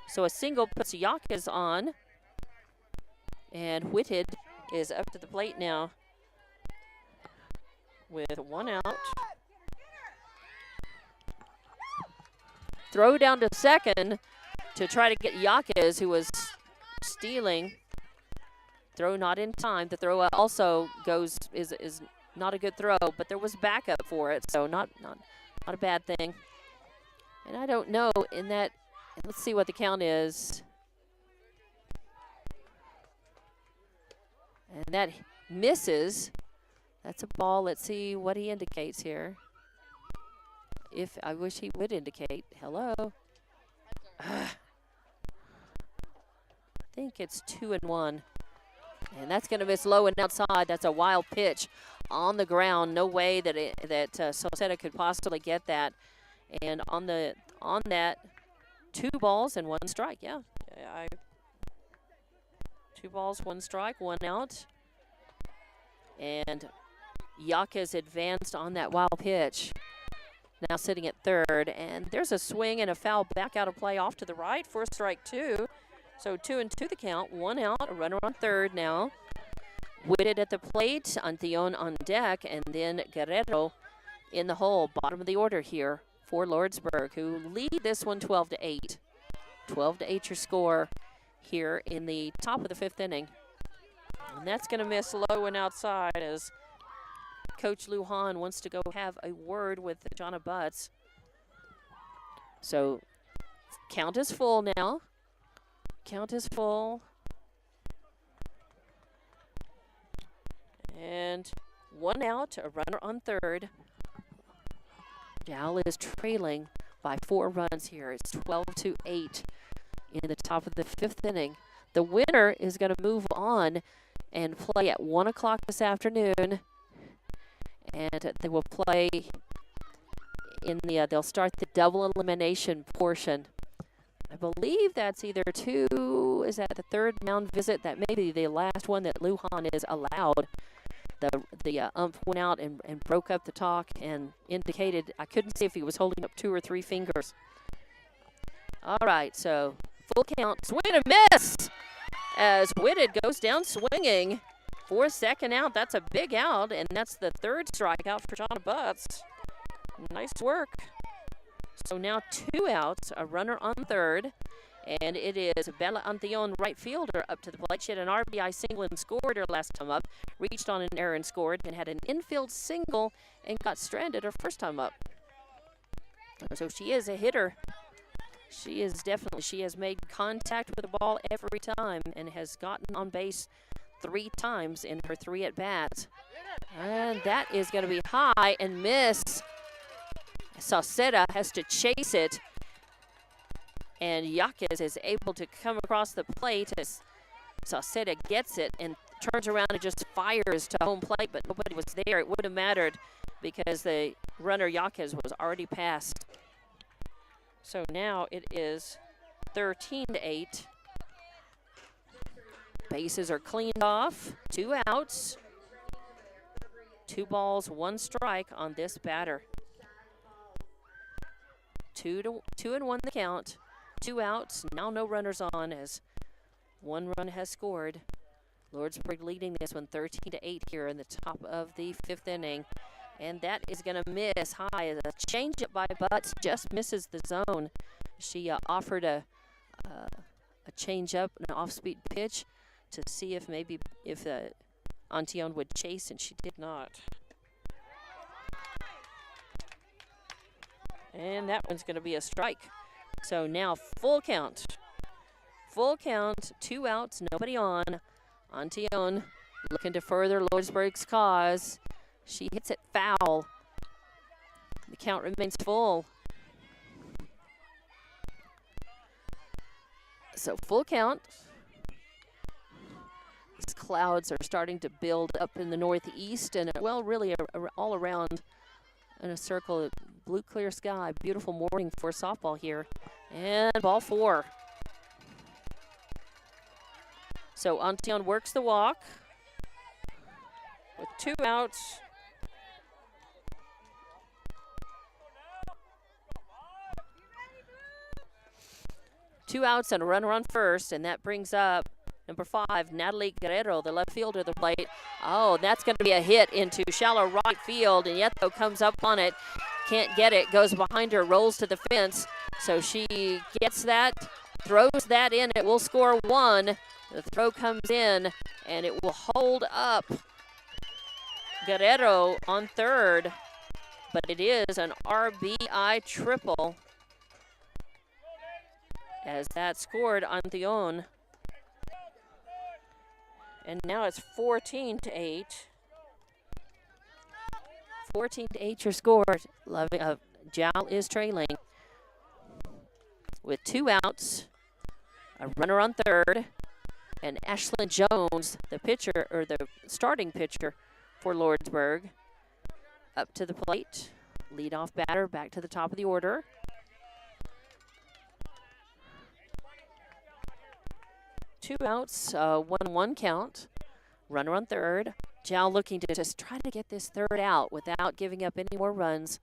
So a single puts Yaquez on, and Whitted is up to the plate now with 1 out. Throw down to second to try to get Yaquez, who was stealing. Throw not in time. The throw also is not a good throw, but there was backup for it, so not a bad thing. And I don't know in that. Let's see what the count is. And that misses. That's a ball. Let's see what he indicates here. If I wish he would indicate. Hello. I think it's 2-1. And that's going to miss low and outside. That's a wild pitch on the ground. No way that Sauceda could possibly get that. And on that, 2 balls and 1 strike. Yeah. 2 balls, 1 strike, 1 out. And Yaquez advanced on that wild pitch. now sitting at third. And there's a swing and a foul back out of play off to the right for strike two. So 2-2 the count, 1 out, a runner on third now. Whitted at the plate, Antion on deck, and then Guerrero in the hole, bottom of the order here for Lordsburg, who lead this one 12-8. 12-8 your score here in the top of the fifth inning. And that's going to miss low and outside as Coach Lujan wants to go have a word with Jonna Butts. So count is full now. Count is full. And 1 out, a runner on third. Jal is trailing by 4 runs here. It's 12-8 in the top of the fifth inning. The winner is going to move on and play at 1 o'clock this afternoon. And they will play in the, they'll start the double elimination portion. I believe that's either is that the third mound visit? That may be the last one that Lujan is allowed. The ump went out and broke up the talk and indicated, I couldn't see if he was holding up 2 or 3 fingers. All right, so full count, swing and a miss as Whitted goes down swinging for second out. That's a big out, and that's the third strikeout for Jonna Butts. Nice work. So now 2 outs, a runner on third, and it is Bella Antion, right fielder, up to the plate. She had an RBI single and scored her last time up, reached on an error and scored, and had an infield single and got stranded her first time up. So she is a hitter. She has made contact with the ball every time and has gotten on base 3 times in her 3 at-bats. And that is going to be high and miss. Sauceda has to chase it, and Yaquez is able to come across the plate as Sauceda gets it and turns around and just fires to home plate, but nobody was there. It would have mattered because the runner Yaquez was already past. So now it is 13-8. Bases are cleaned off. 2 outs. 2 balls, 1 strike on this batter. 2-1 the count. 2 outs. Now no runners on as 1 run has scored. Lordsburg leading this one 13-8 here in the top of the 5th inning. And that is going to miss high. A changeup by Butts just misses the zone. She offered a changeup, an off-speed pitch, to see if Antion would chase, and she did not. And that one's going to be a strike. So now full count. Full count, 2 outs, nobody on. Antion looking to further Lordsburg's cause. She hits it foul. The count remains full. So full count. These clouds are starting to build up in the northeast and, well, really all around in a circle. Blue clear sky, beautiful morning for softball here. And ball 4. So Antion works the walk with 2 outs. Two outs and a runner on first, and that brings up number 5, Natalie Guerrero, the left fielder of the plate. Oh, that's going to be a hit into shallow right field, and Yeto comes up on it. Can't get it, goes behind her, rolls to the fence. So she gets that, throws that in. It will score 1. The throw comes in, and it will hold up Guerrero on third. But it is an RBI triple, as that scored Antion. And now it's 14-8. 14-8 your score. Jal is trailing with 2 outs, a runner on third, and Ashlyn Jones, the pitcher, or the starting pitcher for Lordsburg, up to the plate. Leadoff batter back to the top of the order. Two outs, 1-1 count. Runner on third. Jal looking to just try to get this third out without giving up any more runs.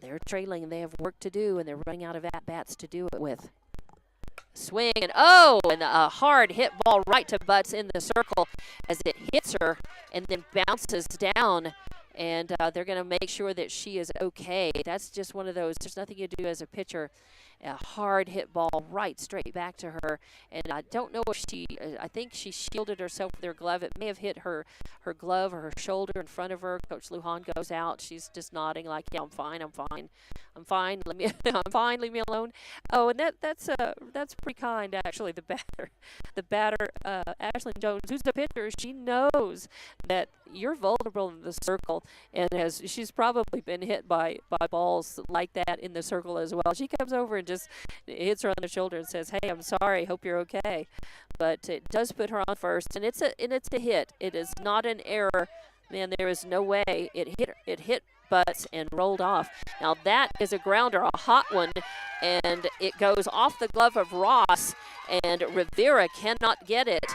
They're trailing and they have work to do, and they're running out of at-bats to do it with. Swing and and a hard hit ball right to Butts in the circle as it hits her and then bounces down. And they're going to make sure that she is okay. That's just one of those, there's nothing you do as a pitcher. A hard hit ball right straight back to her. And I don't know if I think she shielded herself with her glove. It may have hit her glove or her shoulder in front of her. Coach Lujan goes out. She's just nodding like, yeah, I'm fine. I'm fine. I'm fine. Leave me alone. Oh, and that's pretty kind, actually. The batter, Ashley Jones, who's the pitcher, she knows that you're vulnerable in the circle, and she's probably been hit by balls like that in the circle as well. She comes over and just hits her on the shoulder and says, "Hey, I'm sorry. Hope you're okay." But it does put her on first, and it's a hit. It is not an error. Man, there is no way it hit Butts and rolled off. Now that is a grounder, a hot one, and it goes off the glove of Ross, and Rivera cannot get it.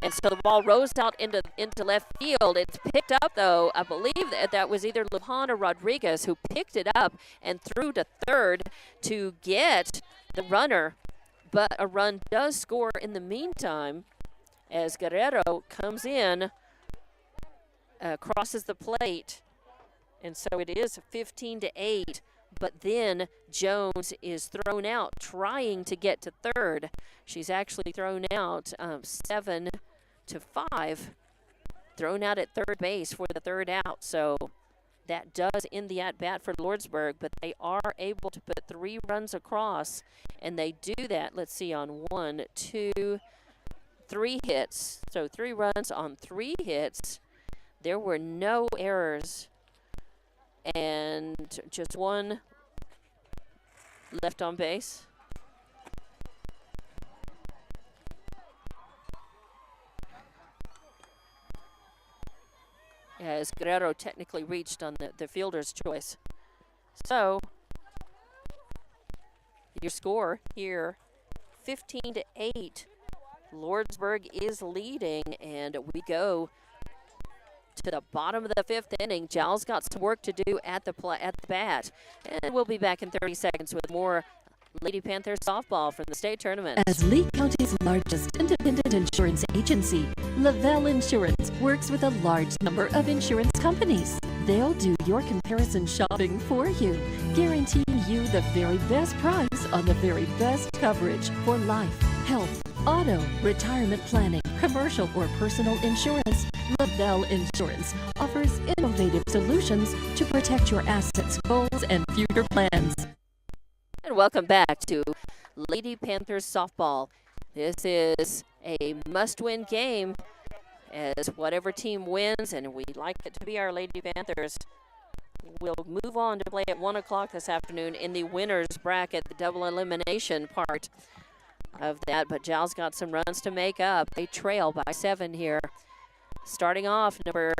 And so the ball rolls out into left field. It's picked up, though. I believe that was either Lujan or Rodriguez who picked it up and threw to third to get the runner. But a run does score in the meantime as Guerrero comes in, crosses the plate. And so it is 15-8. But then Jones is thrown out trying to get to third. She's actually thrown out 7-5, thrown out at third base for the third out. So that does end the at-bat for Lordsburg, but they are able to put 3 runs across, and they do that, let's see, on 1, 2, 3 hits. So 3 runs on 3 hits. There were no errors, and just 1 left on base. As Guerrero technically reached on the fielder's choice. So, your score here, 15-8. Lordsburg is leading, and we go to the bottom of the 5th inning. Jal's got some work to do at the bat, and we'll be back in 30 seconds with more Lady Panthers softball from the state tournament. As Lee County's largest independent insurance agency, Lavelle Insurance works with a large number of insurance companies. They'll do your comparison shopping for you, guaranteeing you the very best price on the very best coverage for life, health, auto, retirement planning, commercial or personal insurance. Lavelle Insurance offers innovative solutions to protect your assets, goals, and future plans. And welcome back to Lady Panthers softball. This is a must-win game, as whatever team wins, and we'd like it to be our Lady Panthers, will move on to play at 1 o'clock this afternoon in the winner's bracket, the double elimination part of that. But Jal's got some runs to make up. They trail by 7 here. Starting off, it'll